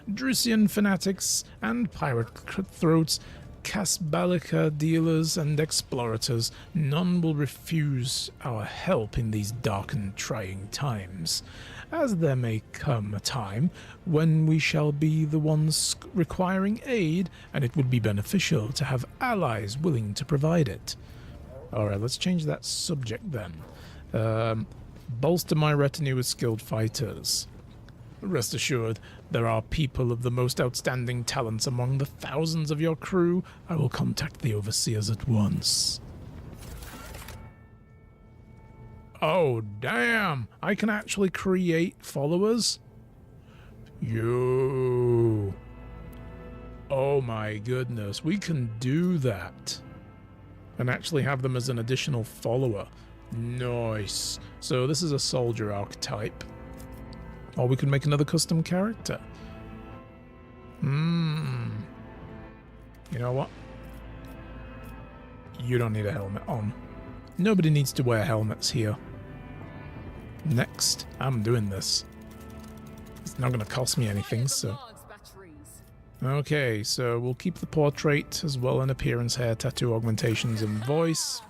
S1: Drusian fanatics and pirate cutthroats, Casbalica dealers and explorators, none will refuse our help in these dark and trying times, as there may come a time when we shall be the ones requiring aid, and it would be beneficial to have allies willing to provide it. Alright, let's change that subject then. Bolster my retinue with skilled fighters. Rest assured, there are people of the most outstanding talents among the thousands of your crew. I will contact the overseers at once. Oh, damn! I can actually create followers? Yo! Oh my goodness, we can do that. And actually have them as an additional follower. Nice. So this is a soldier archetype. Or we could make another custom character. You know what? You don't need a helmet on. Nobody needs to wear helmets here. Next, I'm doing this. It's not going to cost me anything, so... Okay, so we'll keep the portrait as well in appearance, hair, tattoo, augmentations, and voice.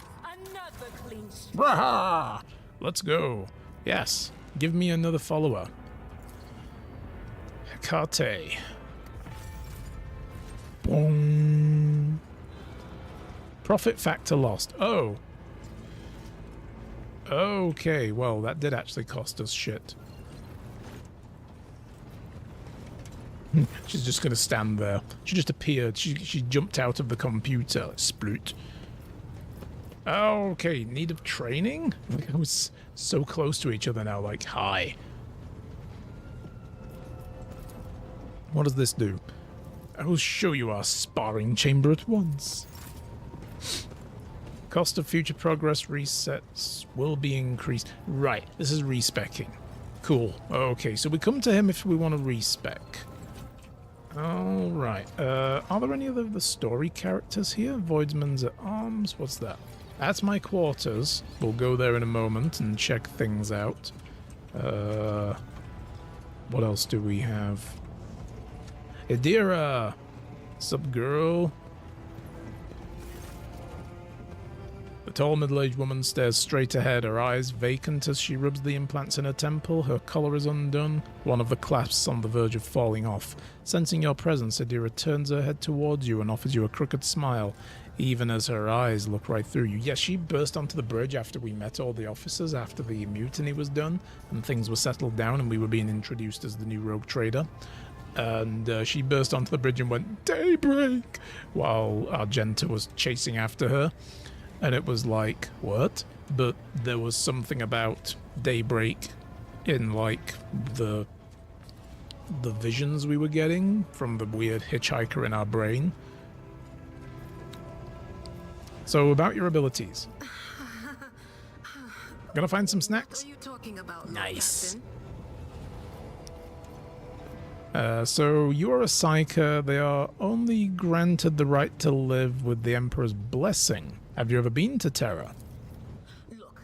S1: Braha! Let's go. Yes, give me another follower. Hecate. Boom. Profit factor lost. Oh. Okay, well, that did actually cost us shit. She's just going to stand there. She just appeared. She jumped out of the computer. Sploot. Okay, need of training? Like, I was so close to each other now, like, hi. What does this do? I will show you our sparring chamber at once. Cost of future progress resets will be increased. Right, this is respecking. Cool. Okay, so we come to him if we want to respec. Alright. Are there any other the story characters here? Voidsman's at Arms? What's that? That's my quarters. We'll go there in a moment and check things out. What else do we have? Idira! Sup, girl? The tall middle-aged woman stares straight ahead, her eyes vacant as she rubs the implants in her temple. Her collar is undone, one of the clasps on the verge of falling off. Sensing your presence, Idira turns her head towards you and offers you a crooked smile, even as her eyes look right through you. Yes, she burst onto the bridge after we met all the officers, after the mutiny was done, and things were settled down and we were being introduced as the new rogue trader. And she burst onto the bridge and went, "Daybreak!" while Argenta was chasing after her. And it was like, what? But there was something about daybreak in, like, the visions we were getting from the weird hitchhiker in our brain. So, about your abilities. Gonna find some snacks?
S3: What are you talking about,
S1: Nice.
S3: Captain?
S1: So, you are a psyker. They are only granted the right to live with the Emperor's blessing. Have you ever been to Terra?
S3: Look,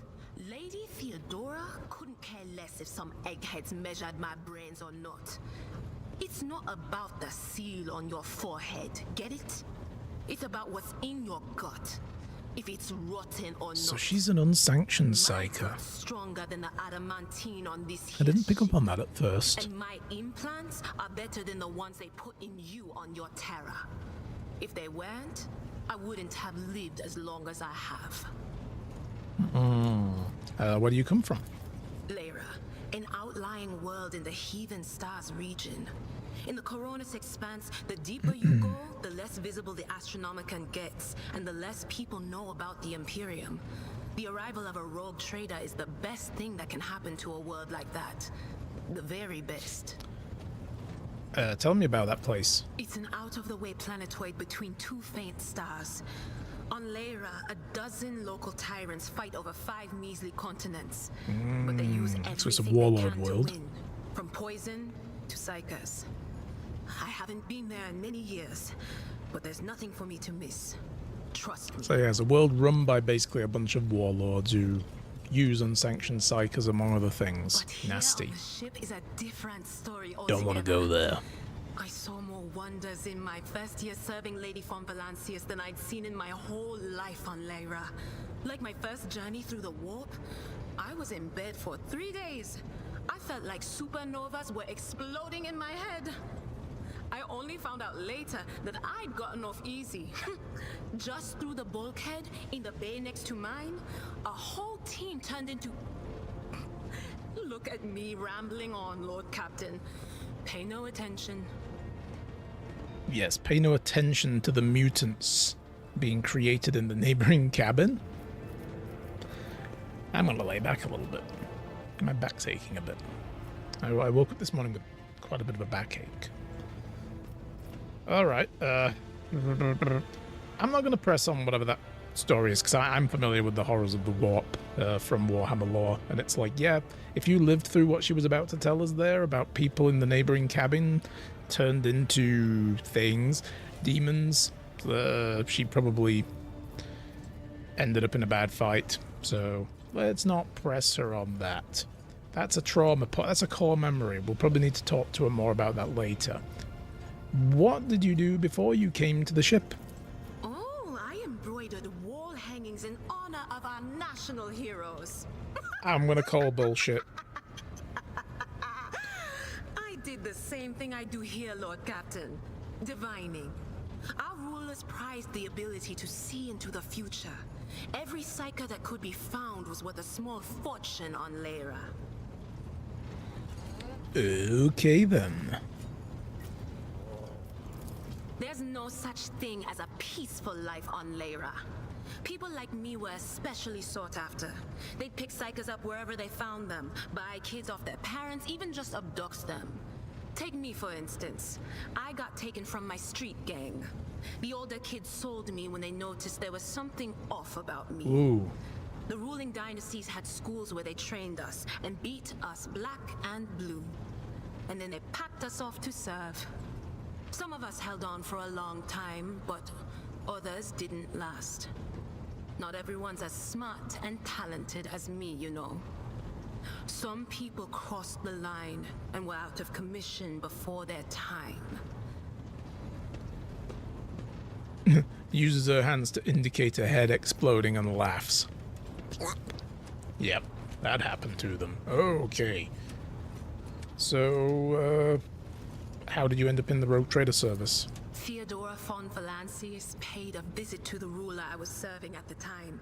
S3: Lady Theodora couldn't care less if some eggheads measured my brains or not. It's not about the seal on your forehead, get it? It's about what's in your gut. If it's rotten or not.
S1: So she's an unsanctioned
S3: My
S1: psyker.
S3: gut's stronger than the adamantine on this
S1: I didn't
S3: here
S1: pick up
S3: ship.
S1: on that at first.
S3: And my implants are better than the ones they put in you on your Terra. If they weren't, I wouldn't have lived as long as I have.
S1: Where do you come from?
S3: Lyra, an outlying world in the Heathen Stars region. In the Coronis expanse, the deeper you go, the less visible the Astronomicon gets, and the less people know about the Imperium. The arrival of a rogue trader is the best thing that can happen to a world like that. The very best.
S1: Tell me about that place.
S3: It's an out-of-the-way planetoid between two faint stars. On Lyra, a dozen local tyrants fight over 5 measly continents. But they use everything
S1: so it's a
S3: they
S1: warlord
S3: can
S1: world.
S3: to win, from poison to psychers. I haven't been there in many years, but there's nothing for me to miss. Trust me.
S1: So yeah, it's a world run by basically a bunch of warlords who use unsanctioned psychers among other things.
S3: But here
S1: Nasty.
S3: on the ship is a different story
S1: Don't want to go there.
S3: I saw more wonders in my first year serving Lady von Valancius than I'd seen in my whole life on Lyra. Like my first journey through the warp, I was in bed for 3 days. I felt like supernovas were exploding in my head. I only found out later that I'd gotten off easy. Just through the bulkhead in the bay next to mine, a whole team turned into... Look at me rambling on, Lord Captain. Pay no attention.
S1: Yes, pay no attention to the mutants being created in the neighboring cabin. I'm gonna lay back a little bit. My back's aching a bit. I woke up this morning with quite a bit of a backache. Alright, I'm not gonna press on whatever that story is, because I'm familiar with the horrors of the warp from Warhammer lore, and it's like, yeah, if you lived through what she was about to tell us there about people in the neighboring cabin turned into things, demons, she probably ended up in a bad fight, so let's not press her on that. That's a trauma, that's a core memory. We'll probably need to talk to her more about that later. What did you do before you came to the ship?
S3: Oh, I embroidered wall hangings in honor of our national heroes.
S1: I'm gonna call bullshit.
S3: I did the same thing I do here, Lord Captain. Divining. Our rulers prized the ability to see into the future. Every psyker that could be found was worth a small fortune on Lyra.
S1: Okay then.
S3: There's no such thing as a peaceful life on Lyra. People like me were especially sought after. They'd pick psychers up wherever they found them, buy kids off their parents, even just abduct them. Take me, for instance. I got taken from my street gang. The older kids sold me when they noticed there was something off about me.
S1: Ooh.
S3: The ruling dynasties had schools where they trained us and beat us black and blue. And then they packed us off to serve. Some of us held on for a long time, but others didn't last. Not everyone's as smart and talented as me, you know. Some people crossed the line and were out of commission before their time.
S1: Uses her hands to indicate a head exploding and laughs. Yep, that happened to them. Okay. So, how did you end up in the Rogue Trader service?
S3: Theodora von Valancius paid a visit to the ruler I was serving at the time.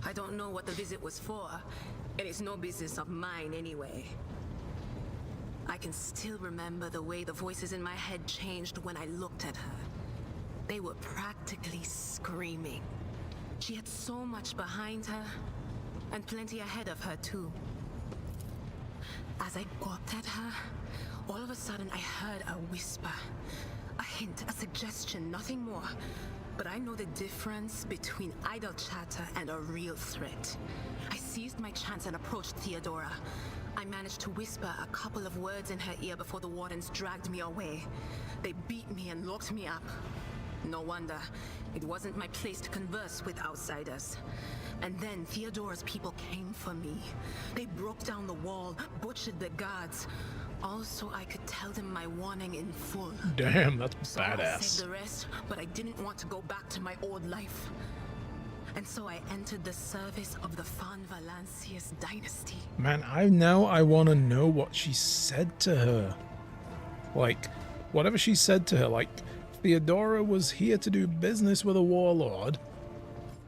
S3: I don't know what the visit was for, and it's no business of mine anyway. I can still remember the way the voices in my head changed when I looked at her. They were practically screaming. She had so much behind her, and plenty ahead of her too. As I gawked at her, all of a sudden I heard a whisper. A hint, a suggestion, nothing more. But I know the difference between idle chatter and a real threat. I seized my chance and approached Theodora. I managed to whisper a couple of words in her ear before the wardens dragged me away. They beat me and locked me up. No wonder. It wasn't my place to converse with outsiders. And then Theodora's people came for me. They broke down the wall, butchered the guards. Also, I could tell them my warning in full.
S1: Damn, that's
S3: So I
S1: badass.
S3: saved the rest, but I didn't want to go back to my old life. And so I entered the service of the Von Valancius dynasty.
S1: Man, I want to know what she said to her. Like, whatever she said to her, like, Theodora was here to do business with a warlord.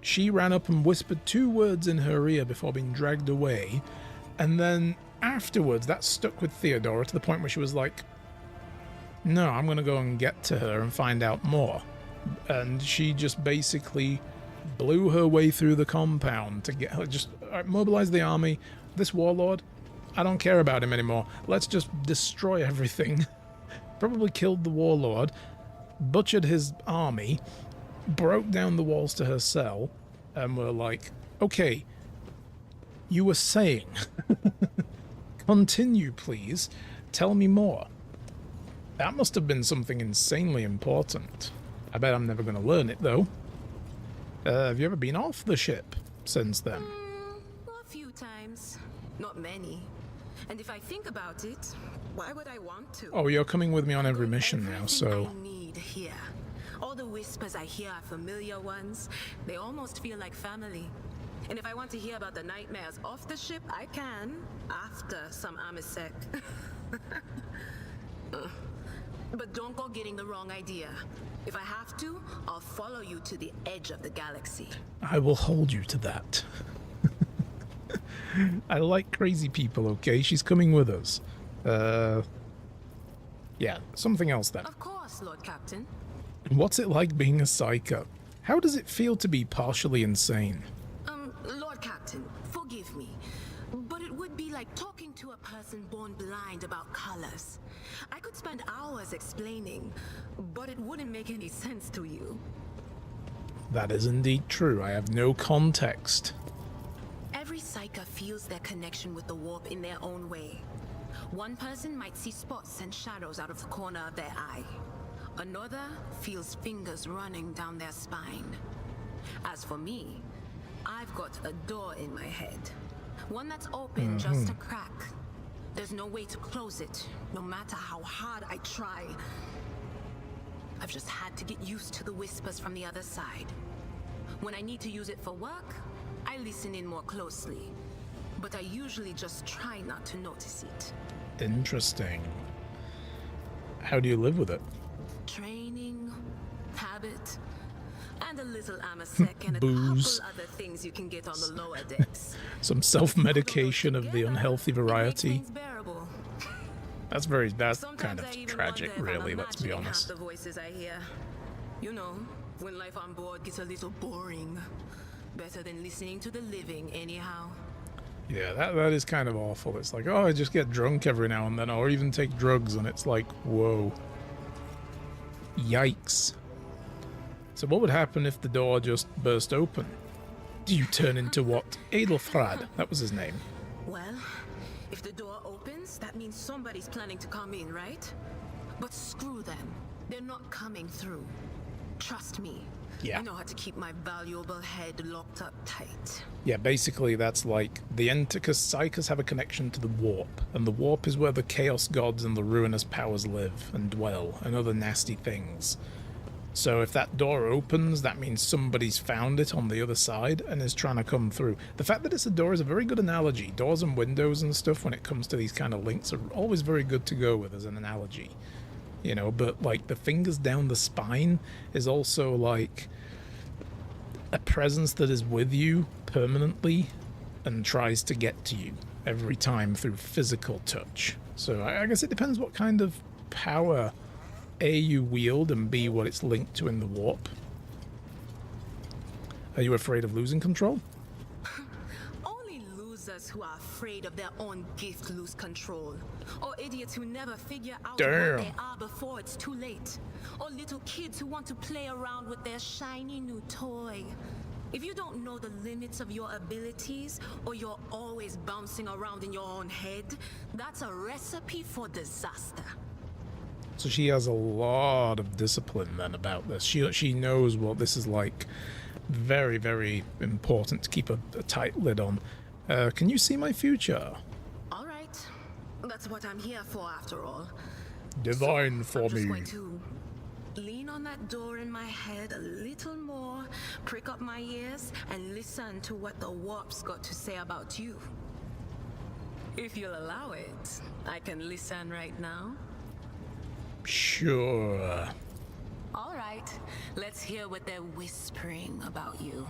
S1: She ran up and whispered 2 words in her ear before being dragged away. And then afterwards, that stuck with Theodora to the point where she was like, no, I'm going to go and get to her and find out more. And she just basically blew her way through the compound to get her, just mobilize the army. This warlord, I don't care about him anymore. Let's just destroy everything. Probably killed the warlord, butchered his army, broke down the walls to her cell, and were like, okay, you were saying, continue please, tell me more. That must have been something insanely important. I bet I'm never going to learn it though. Have you ever been off the ship since then?
S3: A few times. Not many. And if I think about it, why would I want to?
S1: Oh, you're coming with me on every mission now,
S3: Everything
S1: so...
S3: I need here. All the whispers I hear are familiar ones. They almost feel like family. And if I want to hear about the nightmares off the ship, I can, after some Amisec. But don't go getting the wrong idea. If I have to, I'll follow you to the edge of the galaxy.
S1: I will hold you to that. I like crazy people, okay? She's coming with us. Yeah, something else then.
S3: Of course, Lord Captain.
S1: What's it like being a psycho? How does it feel to be partially insane?
S3: Lord Captain, forgive me, but it would be like talking to a person born blind about colors. I could spend hours explaining, but it wouldn't make any sense to you.
S1: That is indeed true. I have no context.
S3: Every psyker feels their connection with the warp in their own way. One person might see spots and shadows out of the corner of their eye. Another feels fingers running down their spine. As for me, I've got a door in my head. One that's open just a crack. There's no way to close it, no matter how hard I try. I've just had to get used to the whispers from the other side. When I need to use it for work, I listen in more closely. But I usually just try not to notice it.
S1: Interesting. How do you live with it?
S3: Training, habit, and a little Amasec and a
S1: Booze.
S3: couple other things you can get on the lower decks.
S1: Some self-medication of the unhealthy
S3: It makes
S1: variety.
S3: things bearable.
S1: That's
S3: Sometimes
S1: kind of
S3: I even
S1: tragic,
S3: wonder if I'm
S1: really, let's be
S3: imagining
S1: honest.
S3: half the voices I hear. You know, when life on board gets a little boring. Better than listening to the living, anyhow.
S1: Yeah, that is kind of awful. It's like, oh, I just get drunk every now and then, or even take drugs, and it's like, whoa. Yikes. So what would happen if the door just burst open? Do you turn into what? Adelfrad, that was his name.
S3: Well, if the door opens, that means somebody's planning to come in, right? But screw them. They're not coming through. Trust me.
S1: Yeah.
S3: I know how to keep my valuable head locked up tight.
S1: Yeah, basically that's like the because Psychers have a connection to the warp, and the warp is where the chaos gods and the ruinous powers live and dwell, and other nasty things. So if that door opens, that means somebody's found it on the other side and is trying to come through. The fact that it's a door is a very good analogy. Doors and windows and stuff, when it comes to these kind of links, are always very good to go with as an analogy. You know, but like the fingers down the spine is also like a presence that is with you permanently and tries to get to you every time through physical touch. So I guess it depends what kind of power A, you wield, and B, what it's linked to in the warp. Are you afraid of losing control?
S3: Only losers who are afraid of their own gift lose control. Or idiots who never figure out
S1: Damn.
S3: what they are before it's too late. Or little kids who want to play around with their shiny new toy. If you don't know the limits of your abilities, or you're always bouncing around in your own head, that's a recipe for disaster.
S1: So she has a lot of discipline then about this. She knows what this is like. Very, very important to keep a tight lid on. Can you see my future?
S3: All right. That's what I'm here for, after all.
S1: Divine
S3: So,
S1: for
S3: I'm just
S1: me.
S3: going to lean on that door in my head a little more, prick up my ears, and listen to what the warp's got to say about you. If you'll allow it, I can listen right now.
S1: Sure.
S3: All right, let's hear what they're whispering about you.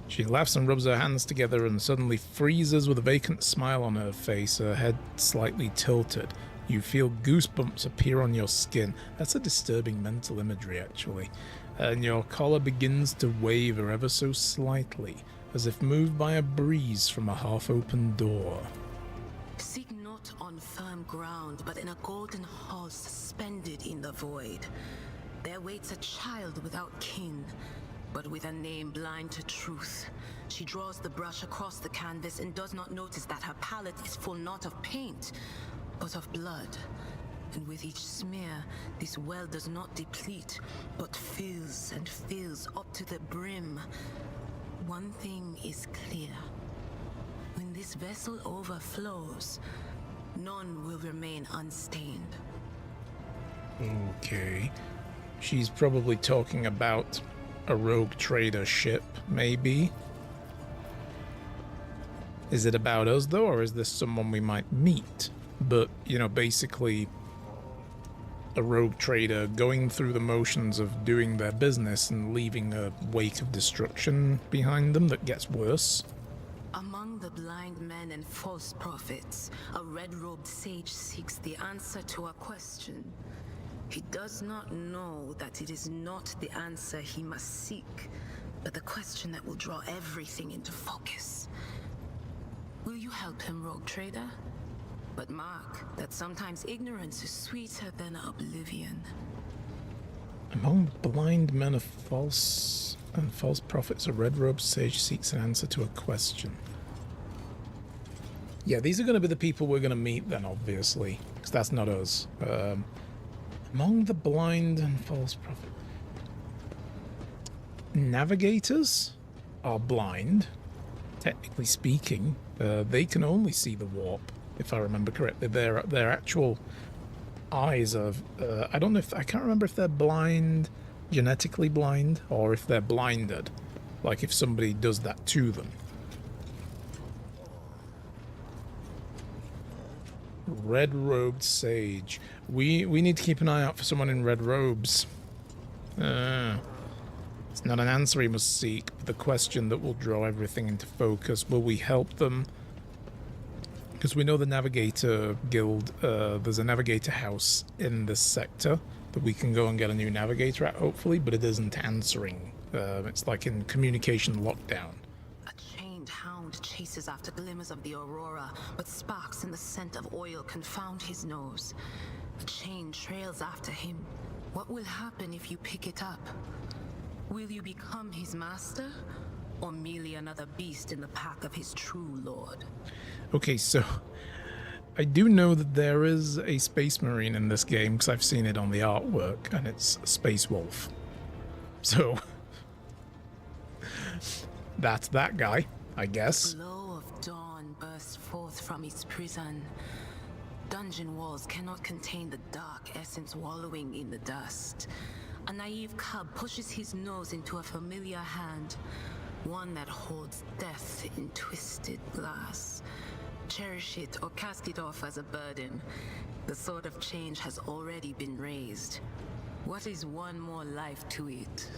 S1: She laughs and rubs her hands together and suddenly freezes with a vacant smile on her face, her head slightly tilted. You feel goosebumps appear on your skin. That's a disturbing mental imagery, actually. And your collar begins to waver ever so slightly, as if moved by a breeze from a half-open door.
S3: Seek not on firm ground, but in a golden hall suspended in the void. There waits a child without kin, but with a name blind to truth. She draws the brush across the canvas and does not notice that her palette is full not of paint, but of blood. And with each smear, this well does not deplete, but fills and fills up to the brim. One thing is clear. When this vessel overflows, none will remain unstained.
S1: Okay. She's probably talking about a rogue trader ship, maybe. Is it about us, though, or is this someone we might meet? But, you know, basically a rogue trader going through the motions of doing their business and leaving a wake of destruction behind them that gets worse.
S3: Among the blind men and false prophets, a red-robed sage seeks the answer to a question. He does not know that it is not the answer he must seek, but the question that will draw everything into focus. Will you help him, rogue trader? But mark that sometimes ignorance is sweeter than oblivion.
S1: Among blind men of false prophets, a red-robed sage seeks an answer to a question. Yeah, these are going to be the people we're going to meet then, obviously, because that's not us. Among the blind and false prophets, navigators are blind, technically speaking. They can only see the warp, if I remember correctly. Their actual eyes are... I don't know if... I can't remember if they're blind, genetically blind, or if they're blinded. Like if somebody does that to them. Red-robed sage. We need to keep an eye out for someone in red robes. It's not an answer he must seek, but the question that will draw everything into focus. Will we help them? Because we know the Navigator Guild, there's a Navigator house in this sector, that we can go and get a new navigator at, hopefully, but it isn't answering. It's like in communication lockdown.
S3: A chained hound chases after glimmers of the aurora, but sparks in the scent of oil confound his nose. The chain trails after him. What will happen if you pick it up? Will you become his master, or merely another beast in the pack of his true lord?
S1: Okay, so I do know that there is a Space Marine in this game because I've seen it on the artwork, and it's Space Wolf. So that's that guy, I guess.
S3: The glow of dawn bursts forth from his prison. Dungeon walls cannot contain the dark essence wallowing in the dust. A naive cub pushes his nose into a familiar hand, one that holds death in twisted glass. Cherish it or cast it off as a burden. The sword of change has already been raised. What is one more life to it?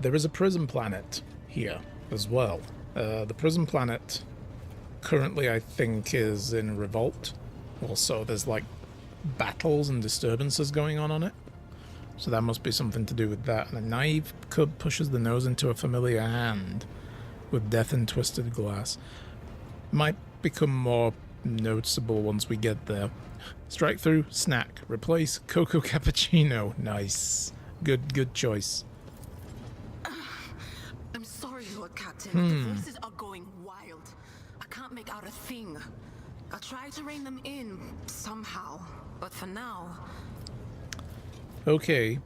S1: There is a prison planet here as well. The prison planet currently, I think, is in revolt. Also, there's like battles and disturbances going on it. So that must be something to do with that. And a naive cub pushes the nose into a familiar hand with death in twisted glass. Might become more noticeable once we get there. Strike through, snack, replace, cocoa cappuccino. Nice. Good choice.
S3: I'm sorry, Lord Captain. The voices are going wild. I can't make out a thing. I'll try to rein them in somehow, but for now...
S1: Okay,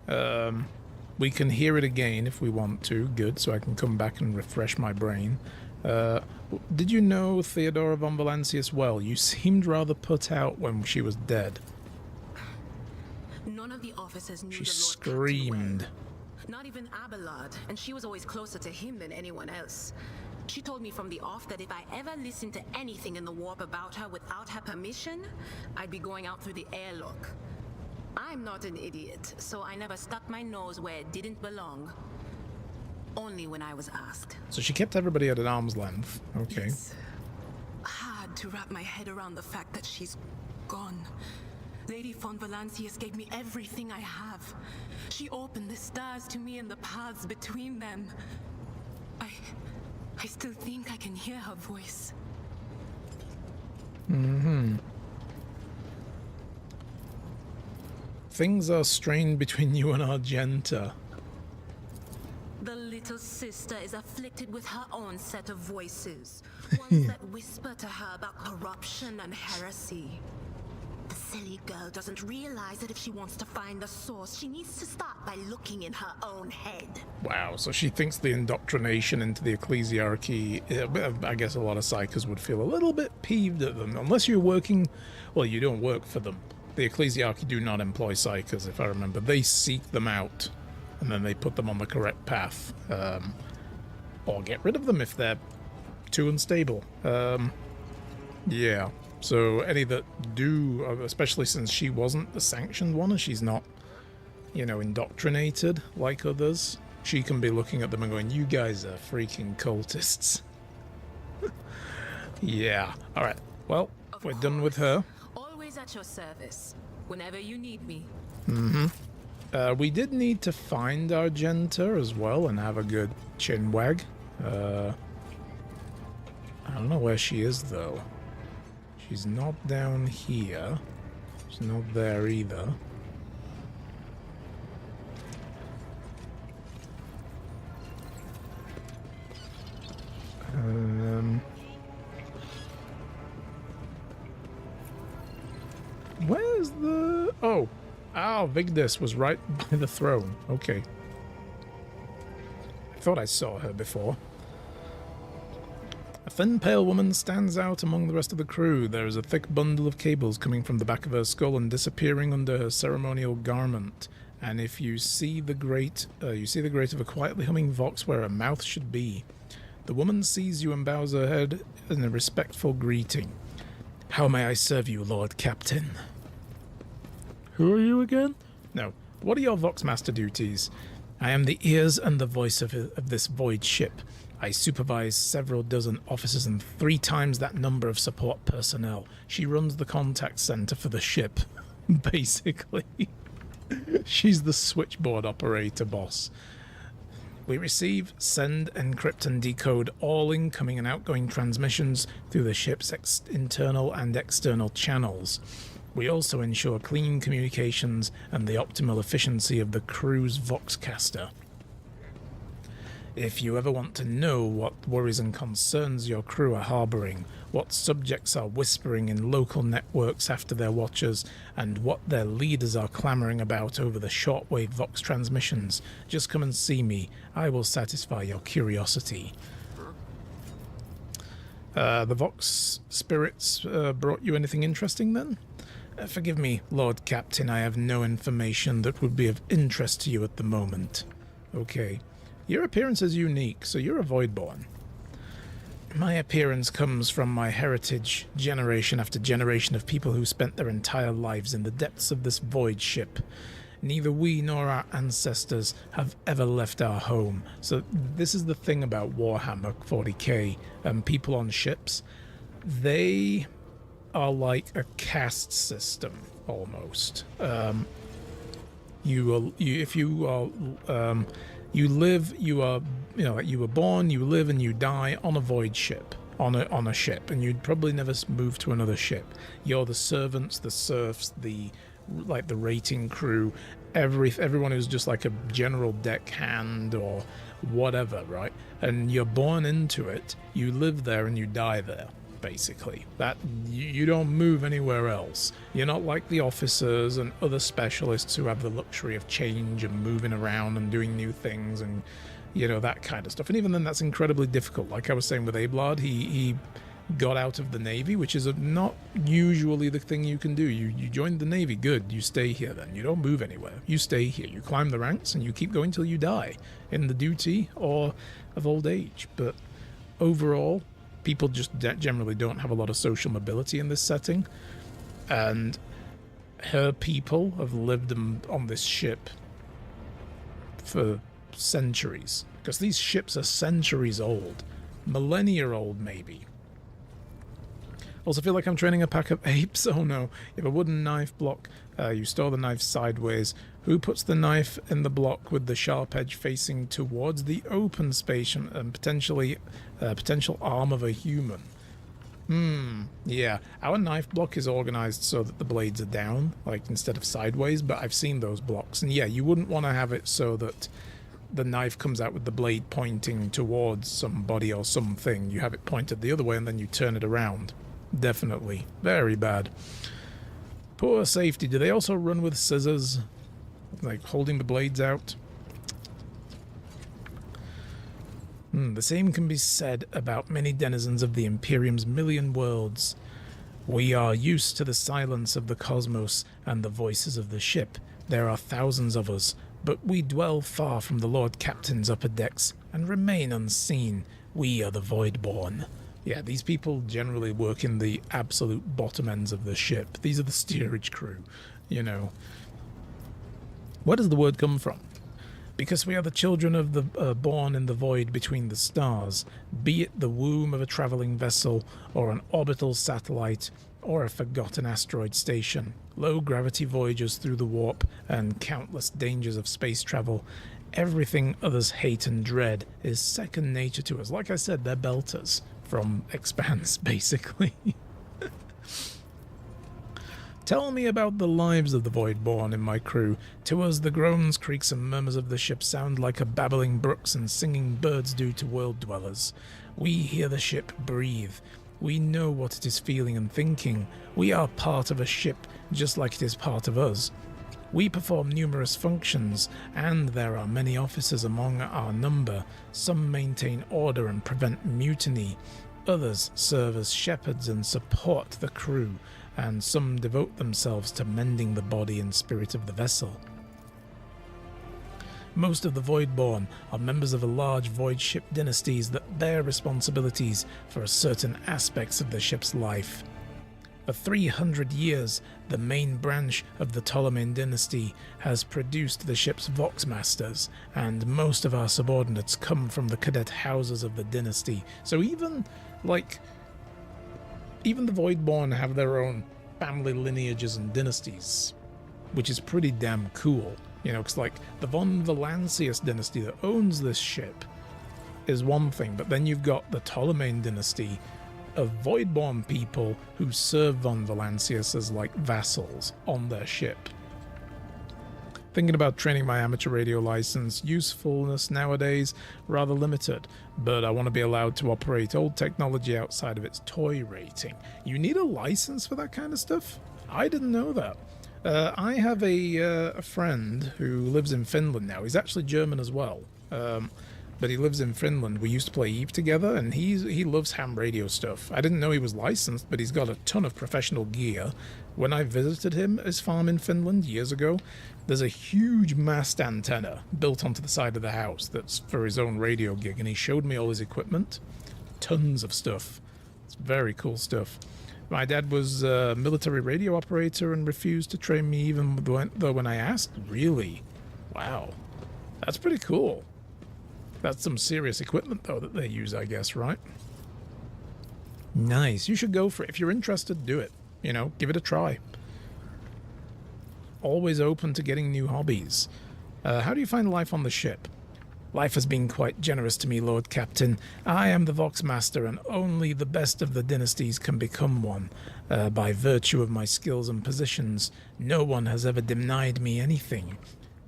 S1: we can hear it again if we want to. Good, so I can come back and refresh my brain. Did you know Theodora von Valancius well? You seemed rather put out when she was dead.
S3: None of the officers knew
S1: She
S3: the Lord
S1: screamed.
S3: Captain well. Not even Abelard, and she was always closer to him than anyone else. She told me from the off that if I ever listened to anything in the warp about her without her permission, I'd be going out through the airlock. I'm not an idiot, so I never stuck my nose where it didn't belong. Only when I was asked.
S1: So she kept everybody at an arm's length. Okay.
S3: It's hard to wrap my head around the fact that she's gone. Lady von Valancius gave me everything I have. She opened the stars to me and the paths between them. I still think I can hear her voice.
S1: Things are strained between you and Argenta.
S3: The little sister is afflicted with her own set of voices. Ones that whisper to her about corruption and heresy. The silly girl doesn't realize that if she wants to find the source, she needs to start by looking in her own head.
S1: Wow, so she thinks the indoctrination into the ecclesiarchy, I guess a lot of psychers would feel a little bit peeved at them. Unless you're working, well, you don't work for them. The ecclesiarchy do not employ psychers, if I remember. They seek them out, and then they put them on the correct path. Or get rid of them if they're too unstable. Yeah. So any that do, especially since she wasn't the sanctioned one, and she's not, you know, indoctrinated like others, she can be looking at them and going, you guys are freaking cultists. Yeah. All right. Well, we're done with her.
S3: Always at your service, whenever you need me.
S1: We did need to find Argenta as well and have a good chin wag. I don't know where she is, though. She's not down here. She's not there either. Where's the... Oh, Vigdis was right by the throne. Okay. I thought I saw her before. A thin, pale woman stands out among the rest of the crew. There is a thick bundle of cables coming from the back of her skull and disappearing under her ceremonial garment. And if you see the grate, of a quietly humming vox where her mouth should be. The woman sees you and bows her head in a respectful greeting. How may I serve you, Lord Captain? Who are you again? No. What are your Voxmaster duties? I am the ears and the voice of this void ship. I supervise several dozen officers and 3 times that number of support personnel. She runs the contact center for the ship. basically. She's the switchboard operator boss. We receive, send, encrypt, and decode all incoming and outgoing transmissions through the ship's internal and external channels. We also ensure clean communications and the optimal efficiency of the crew's Voxcaster. If you ever want to know what worries and concerns your crew are harboring, what subjects are whispering in local networks after their watchers, and what their leaders are clamoring about over the shortwave Vox transmissions, just come and see me. I will satisfy your curiosity. The Vox spirits brought you anything interesting then? Forgive me, Lord Captain, I have no information that would be of interest to you at the moment. Okay. Your appearance is unique, so you're a Voidborn. My appearance comes from my heritage, generation after generation of people who spent their entire lives in the depths of this void ship. Neither we nor our ancestors have ever left our home. So this is the thing about Warhammer 40k. People on ships, they are like a caste system, almost. You live, you are, you were born, you live, and you die on a void ship, on a ship, and you'd probably never move to another ship. You're the servants, the serfs, the rating crew, everyone who's just like a general deckhand or whatever, right? And you're born into it, you live there, and you die there. Basically, that you don't move anywhere else. You're not like the officers and other specialists who have the luxury of change and moving around and doing new things and that kind of stuff. And even then, that's incredibly difficult. Like I was saying with Ablard, he got out of the Navy, which is not usually the thing you can do. You joined the Navy, good. You stay here then. You don't move anywhere. You stay here. You climb the ranks and you keep going till you die in the duty or of old age. But overall, people just generally don't have a lot of social mobility in this setting, and her people have lived on this ship for centuries, because these ships are centuries old, millennia old maybe. Also feel like I'm training a pack of apes. Oh no. You have a wooden knife block. You store the knife sideways. Who puts the knife in the block with the sharp edge facing towards the open space and potential arm of a human? Yeah. Our knife block is organized so that the blades are down, like instead of sideways, but I've seen those blocks. And yeah, you wouldn't want to have it so that the knife comes out with the blade pointing towards somebody or something. You have it pointed the other way and then you turn it around. Definitely. Very bad. Poor safety. Do they also run with scissors? Like holding the blades out? The same can be said about many denizens of the Imperium's million worlds. We are used to the silence of the cosmos and the voices of the ship. There are thousands of us, but we dwell far from the Lord Captain's upper decks and remain unseen. We are the Voidborn. Yeah, these people generally work in the absolute bottom ends of the ship. These are the steerage crew, Where does the word come from? Because we are the children of the born in the void between the stars, be it the womb of a traveling vessel, or an orbital satellite, or a forgotten asteroid station, low-gravity voyages through the warp, and countless dangers of space travel. Everything others hate and dread is second nature to us. Like I said, they're belters from Expanse, basically. Tell me about the lives of the Voidborn in my crew. To us, the groans, creaks, and murmurs of the ship sound like a babbling brooks and singing birds do to world dwellers. We hear the ship breathe. We know what it is feeling and thinking. We are part of a ship, just like it is part of us. We perform numerous functions, and there are many officers among our number. Some maintain order and prevent mutiny. Others serve as shepherds and support the crew, and some devote themselves to mending the body and spirit of the vessel. Most of the Voidborn are members of a large void ship dynasties that bear responsibilities for certain aspects of the ship's life. For 300 years, the main branch of the Ptolemaic dynasty has produced the ship's Voxmasters, and most of our subordinates come from the cadet houses of the dynasty. So even the Voidborn have their own family lineages and dynasties, which is pretty damn cool. You know, because like the von Valancius dynasty that owns this ship is one thing, but then you've got the Ptolemaic dynasty of Voidborn people who serve von Valancius as like vassals on their ship. Thinking about training my amateur radio license, usefulness nowadays rather limited, but I want to be allowed to operate old technology outside of its toy rating. You need a license for that kind of stuff? I didn't know that. I have a friend who lives in Finland now. He's actually German as well, but he lives in Finland. We used to play EVE together, and he loves ham radio stuff. I didn't know he was licensed, but he's got a ton of professional gear. When I visited him at his farm in Finland years ago, there's a huge mast antenna built onto the side of the house that's for his own radio gig, and he showed me all his equipment. Tons of stuff. It's very cool stuff. My dad was a military radio operator and refused to train me even though when I asked. Really? Wow. That's pretty cool. That's some serious equipment, though, that they use, I guess, right? Nice. You should go for it. If you're interested, do it. You know, give it a try. Always open to getting new hobbies. How do you find life on the ship? Life has been quite generous to me, Lord Captain. I am the Voxmaster, and only the best of the dynasties can become one. By virtue of my skills and positions, no one has ever denied me anything.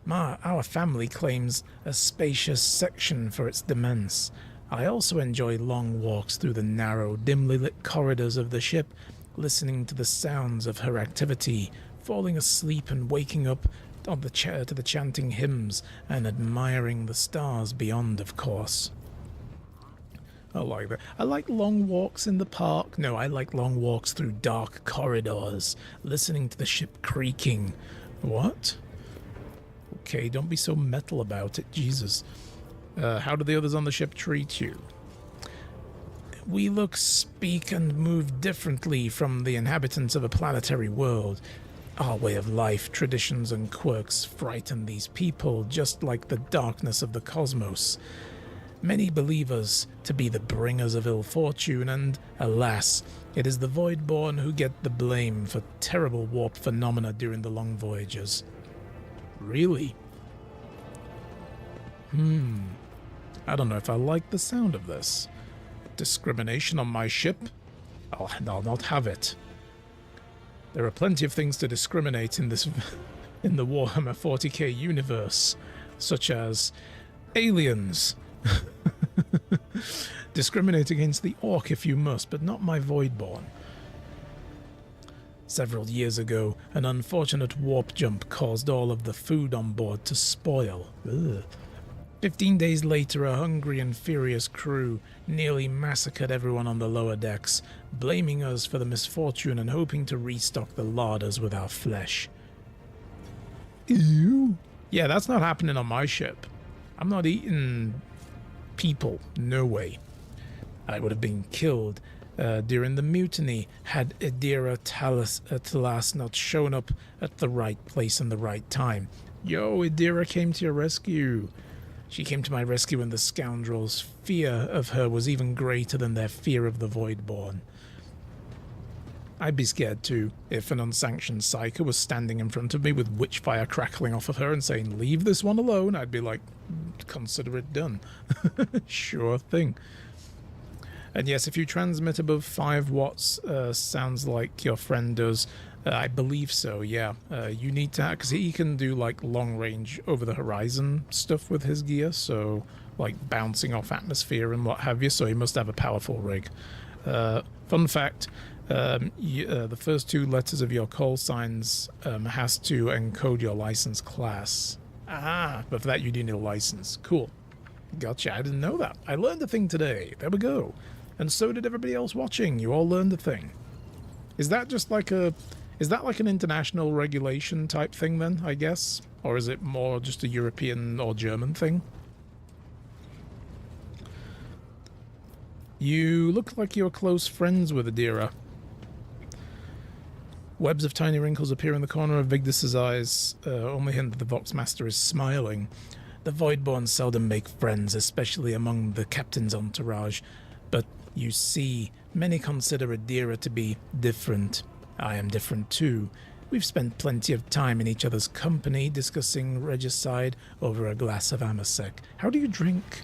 S1: Our family claims a spacious section for its demesne. I also enjoy long walks through the narrow, dimly lit corridors of the ship, listening to the sounds of her activity, falling asleep and waking up on the chair to the chanting hymns, and admiring the stars beyond, of course. I like that. I like long walks in the park. No, I like long walks through dark corridors, listening to the ship creaking. What? Okay, don't be so metal about it, Jesus. How do the others on the ship treat you? We look, speak, and move differently from the inhabitants of a planetary world. Our way of life, traditions, and quirks frighten these people, just like the darkness of the cosmos. Many believe us to be the bringers of ill fortune, and, alas, it is the Voidborn who get the blame for terrible warp phenomena during the long voyages. Really? I don't know if I like the sound of this. Discrimination on my ship? I'll not have it. There are plenty of things to discriminate in the Warhammer 40k universe, such as aliens. Discriminate against the orc if you must, but not my Voidborn. Several years ago, an unfortunate warp jump caused all of the food on board to spoil. Ugh. 15 days later, a hungry and furious crew nearly massacred everyone on the lower decks, blaming us for the misfortune and hoping to restock the larders with our flesh. Ew. Yeah, that's not happening on my ship. I'm not eating people. No way. I would have been killed during the mutiny had Idira Talas not shown up at the right place and the right time. Yo, Idira came to your rescue. She came to my rescue when the scoundrels' fear of her was even greater than their fear of the Voidborn. I'd be scared too if an unsanctioned psyker was standing in front of me with witchfire crackling off of her and saying, "Leave this one alone." I'd be like, "Consider it done." Sure thing. And yes, if you transmit above 5 watts, sounds like your friend does. I believe so, yeah. You need to, because he can do like long range over the horizon stuff with his gear, so like bouncing off atmosphere and what have you, so he must have a powerful rig. Fun fact, the first 2 letters of your call signs has to encode your license class. But for that you do need a license. Cool. Gotcha, I didn't know that. I learned a thing today. There we go. And so did everybody else watching. You all learned a thing. Is that just like a... Is that like an international regulation type thing then, I guess? Or is it more just a European or German thing? You look like you're close friends with Idira. Webs of tiny wrinkles appear in the corner of Vigdis's eyes, only hint that the Voxmaster is smiling. The Voidborn seldom make friends, especially among the captain's entourage, but you see, many consider Idira to be different. I am different too. We've spent plenty of time in each other's company discussing regicide over a glass of Amasec. How do you drink?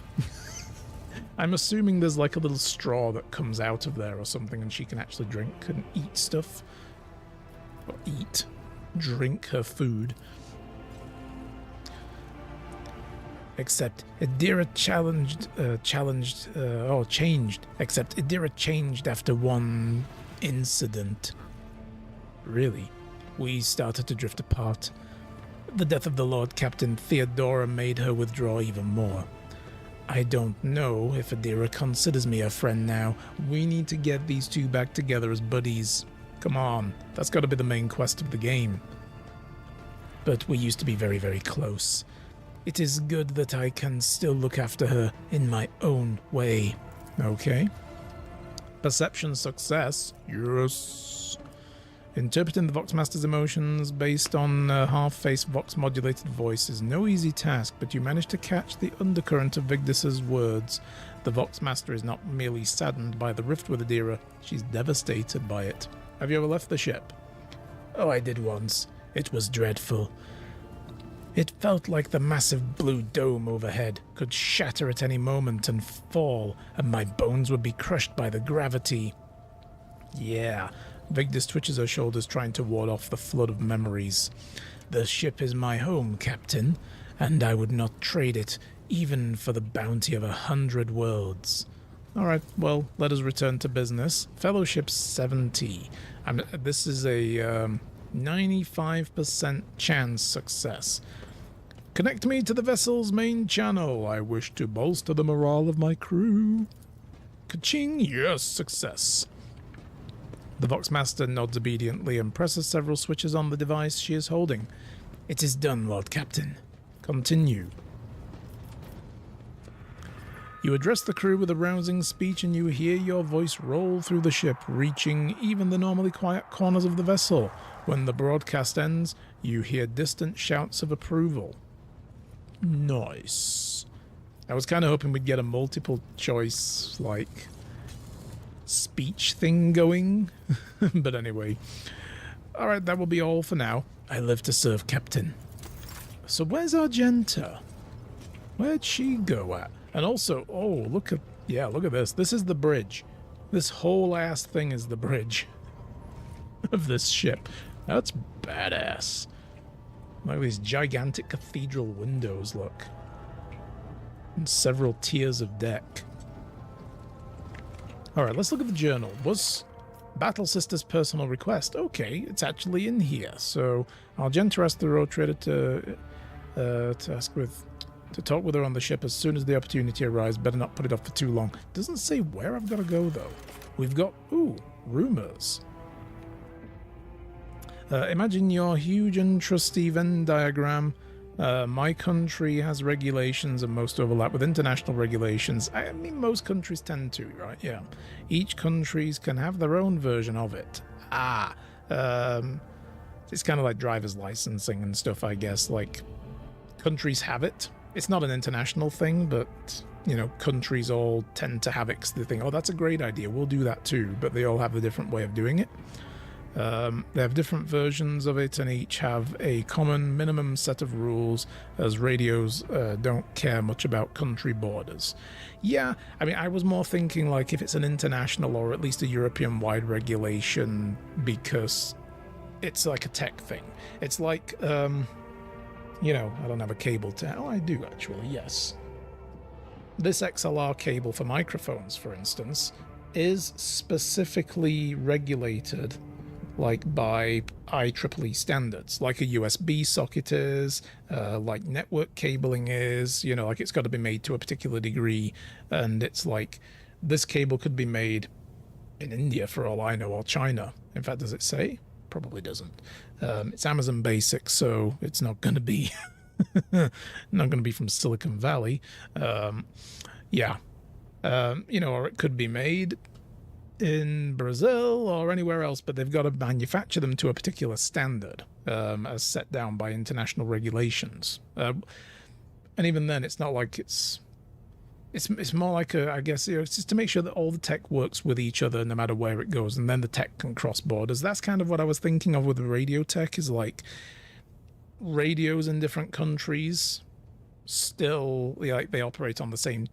S1: I'm assuming there's like a little straw that comes out of there or something and she can actually drink and eat stuff. Or drink her food. Except Idira changed. Except Idira changed after one incident. Really? We started to drift apart. The death of the Lord Captain Theodora made her withdraw even more. I don't know if Idira considers me a friend now. We need to get these two back together as buddies. Come on, that's got to be the main quest of the game. But we used to be very, very close. It is good that I can still look after her in my own way. Okay. Perception success. Yes. Interpreting the Voxmaster's emotions based on half-faced Vox-modulated voice is no easy task, but you manage to catch the undercurrent of Vigdis's words. The Voxmaster is not merely saddened by the rift with Idira, she's devastated by it. Have you ever left the ship? Oh, I did once. It was dreadful. It felt like the massive blue dome overhead could shatter at any moment and fall, and my bones would be crushed by the gravity. Yeah, Vigdis twitches her shoulders, trying to ward off the flood of memories. The ship is my home, Captain, and I would not trade it, even for the bounty of 100 worlds. Alright, well, let us return to business. Fellowship 70. This is a 95% chance success. Connect me to the vessel's main channel. I wish to bolster the morale of my crew. Ka-ching! Yes, success. The Voxmaster nods obediently and presses several switches on the device she is holding. It is done, Lord Captain. Continue. You address the crew with a rousing speech and you hear your voice roll through the ship, reaching even the normally quiet corners of the vessel. When the broadcast ends, you hear distant shouts of approval. Nice. I was kind of hoping we'd get a multiple choice, like, speech thing going. But anyway. Alright, that will be all for now. I live to serve, Captain. So where's Argenta? Where'd she go at? And also, oh, look at this. This is the bridge. This whole ass thing is the bridge of this ship. That's badass. Like these gigantic cathedral windows, look. And several tiers of deck. Alright, let's look at the journal. Was Battle Sister's personal request? Okay, it's actually in here. So, Argenta asked the road trader to talk with her on the ship as soon as the opportunity arrives. Better not put it off for too long. Doesn't say where I've got to go, though. We've got, rumors. Imagine your huge and trusty Venn diagram. My country has regulations and most overlap with international regulations. I mean, most countries tend to, right? Yeah. Each countries can have their own version of it. It's kind of like driver's licensing and stuff, I guess. Like, countries have it. It's not an international thing, but, you know, countries all tend to have it. They think, oh, that's a great idea, we'll do that too. But they all have a different way of doing it. They have different versions of it and each have a common minimum set of rules, as radios don't care much about country borders. Yeah, I mean, I was more thinking like if it's an international or at least a European-wide regulation, because it's like a tech thing. It's like, you know, I don't have a cable to... Oh, I do actually, yes. This XLR cable for microphones, for instance, is specifically regulated like by IEEE standards, like a USB socket is, like network cabling is, you know, like it's got to be made to a particular degree. And it's like this cable could be made in India for all I know, or China. In fact, does it say? Probably doesn't. It's Amazon Basic, so it's not going to be from Silicon Valley. Yeah. You know, or it could be made in Brazil or anywhere else, but they've got to manufacture them to a particular standard as set down by international regulations. And even then, it's not like it's It's more like a, I guess, it's just to make sure that all the tech works with each other no matter where it goes, and then the tech can cross borders. That's kind of what I was thinking of with the radio tech, is like radios in different countries still, like, they operate on the same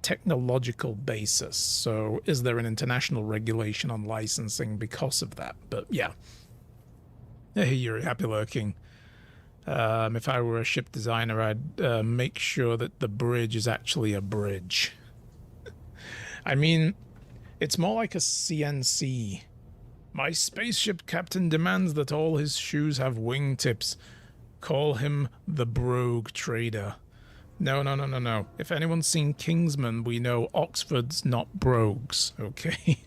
S1: technological basis. So is there an international regulation on licensing because of that? But yeah. Hey, you're happy lurking. If I were a ship designer, I'd make sure that the bridge is actually a bridge. I mean, it's more like a CNC. My spaceship captain demands that all his shoes have wingtips. Call him the Brogue Trader. No. If anyone's seen Kingsman, we know Oxford's not brogues, okay?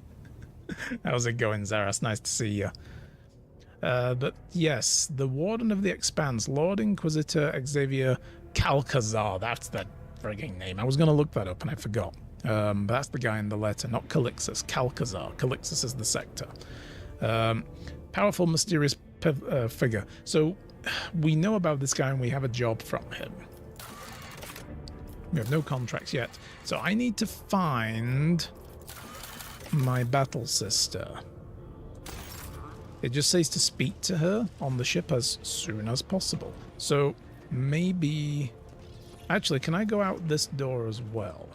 S1: How's it going, Zaras? Nice to see you. But yes, the Warden of the Expanse, Lord Inquisitor Xavier Calcazar. That's the frigging name. I was going to look that up and I forgot. But that's the guy in the letter, not Calixus. Calcazar. Calixus is the sector. Powerful, mysterious figure. So we know about this guy and we have a job from him. We have no contracts yet. So I need to find my battle sister. It just says to speak to her on the ship as soon as possible. So maybe... Actually, can I go out this door as well?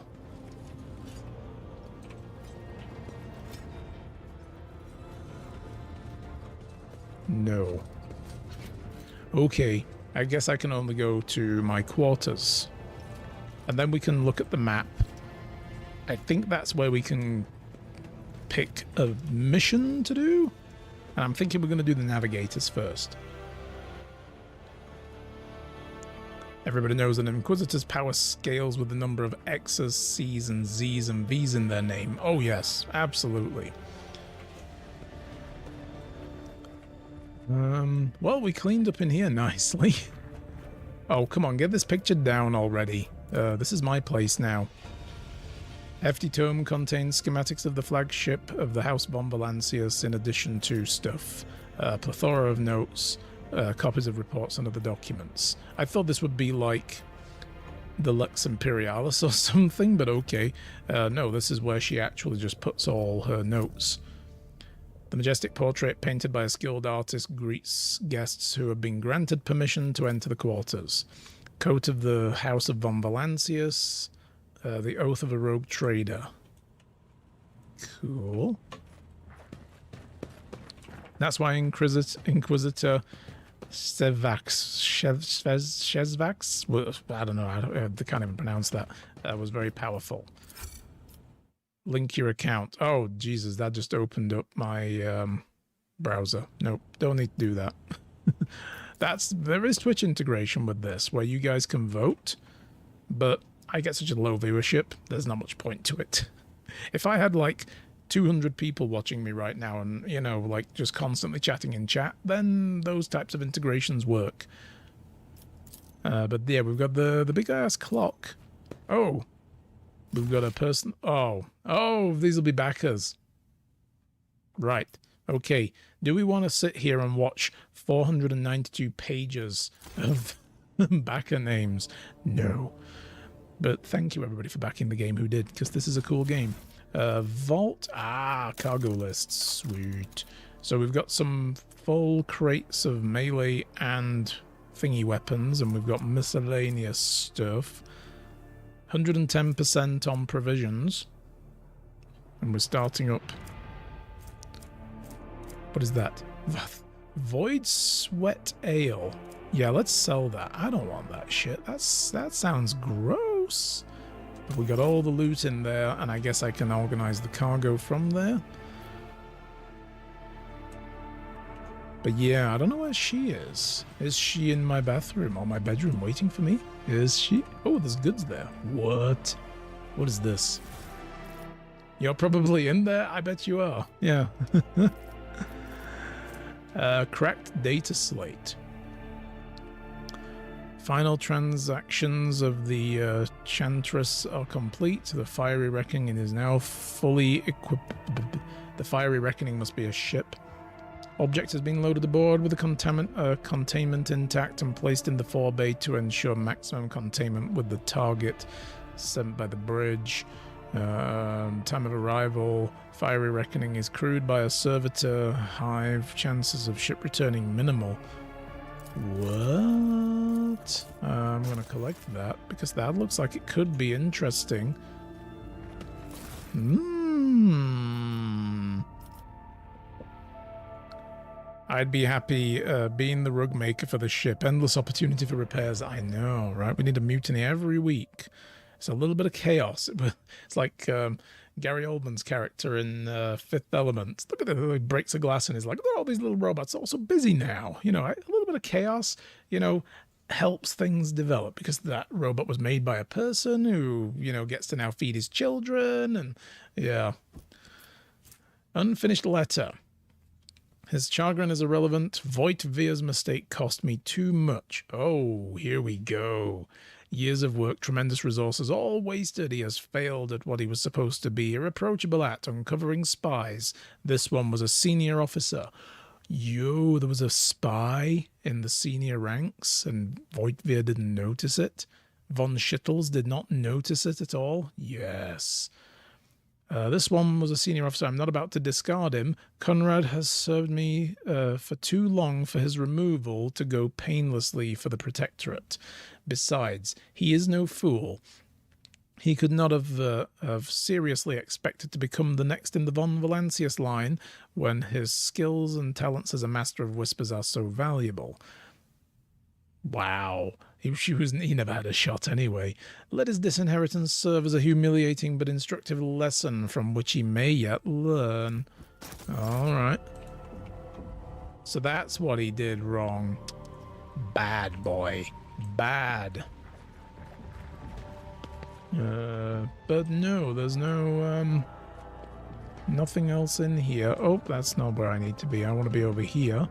S1: No. Okay, I guess I can only go to my quarters. And then we can look at the map. I think that's where we can pick a mission to do. And I'm thinking we're going to do the navigators first. Everybody knows an Inquisitor's power scales with the number of X's, C's, and Z's and V's in their name. Oh yes, absolutely. Well, we cleaned up in here nicely. Oh, come on, get this picture down already. This is my place now. Hefty tome contains schematics of the flagship of the House von Valancius in addition to stuff. Plethora of notes, copies of reports and other documents. I thought this would be like the Lux Imperialis or something, but okay. No, this is where she actually just puts all her notes. The majestic portrait painted by a skilled artist greets guests who have been granted permission to enter the quarters. Coat of the House of von Valancius. The Oath of a Rogue Trader. Cool. That's why Inquisitor Shezvax, well, I don't know, I can't even pronounce that, was very powerful. Link your account. Oh, Jesus, that just opened up my browser. Nope, don't need to do that. There is Twitch integration with this, where you guys can vote, but I get such a low viewership, there's not much point to it. If I had like 200 people watching me right now and, you know, like just constantly chatting in chat, then those types of integrations work. But yeah, we've got the big ass clock. Oh, we've got a person. Oh, these will be backers. Right. Okay. Do we want to sit here and watch 492 pages of backer names? No. But thank you everybody for backing the game who did, because this is a cool game. Vault. Cargo lists. Sweet. So we've got some full crates of melee and thingy weapons, and we've got miscellaneous stuff. 110% on provisions. And we're starting up. What is that? Void Sweat Ale. Yeah, let's sell that. I don't want that shit. That sounds gross. But we got all the loot in there, and I guess I can organize the cargo from there. But yeah, I don't know where she is. Is she in my bathroom or my bedroom waiting for me? Is she? Oh, there's goods there. What? What is this? You're probably in there? I bet you are. Yeah. Cracked data slate. Final transactions of the Chantress are complete. The Fiery Reckoning is now fully equipped. The Fiery Reckoning must be a ship. Object has been loaded aboard with the containment intact and placed in the forebay to ensure maximum containment with the target. sent by the bridge. Time of arrival. Fiery reckoning is crewed by a servitor hive. Chances of ship returning minimal. What? I'm going to collect that because that looks like it could be interesting. I'd be happy being the rug maker for the ship. Endless opportunity for repairs. I know, right? We need a mutiny every week. It's a little bit of chaos. It's like Gary Oldman's character in Fifth Element. Look at it. He breaks a glass and he's like, look at all these little robots. All so busy now. You know, a little bit of chaos, you know, helps things develop because that robot was made by a person who, you know, gets to now feed his children. And yeah. Unfinished letter. His chagrin is irrelevant. Voigt Veer's mistake cost me too much. Oh, here we go. Years of work, tremendous resources, all wasted. He has failed at what he was supposed to be. Irreproachable at uncovering spies. This one was a senior officer. Yo, there was a spy in the senior ranks, and Voigt Veer didn't notice it. Von Schittels did not notice it at all. Yes. This one was a senior officer. I'm not about to discard him. Conrad has served me for too long for his removal to go painlessly for the Protectorate. Besides, he is no fool. He could not have seriously expected to become the next in the von Valancius line when his skills and talents as a master of whispers are so valuable. Wow. He never had a shot anyway. Let his disinheritance serve as a humiliating but instructive lesson from which he may yet learn. Alright. So that's what he did wrong. Bad boy. Bad. But no, there's no, nothing else in here. Oh, that's not where I need to be. I want to be over here.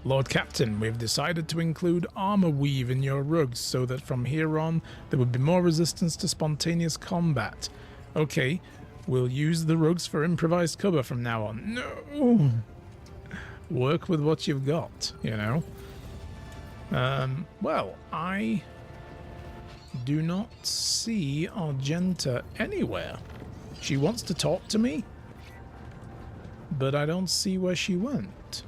S1: Lord Captain, we've decided to include armor weave in your rugs so that from here on there would be more resistance to spontaneous combat. Okay, we'll use the rugs for improvised cover from now on. No! Work with what you've got, you know. Well, I do not see Argenta anywhere. She wants to talk to me, but I don't see where she went.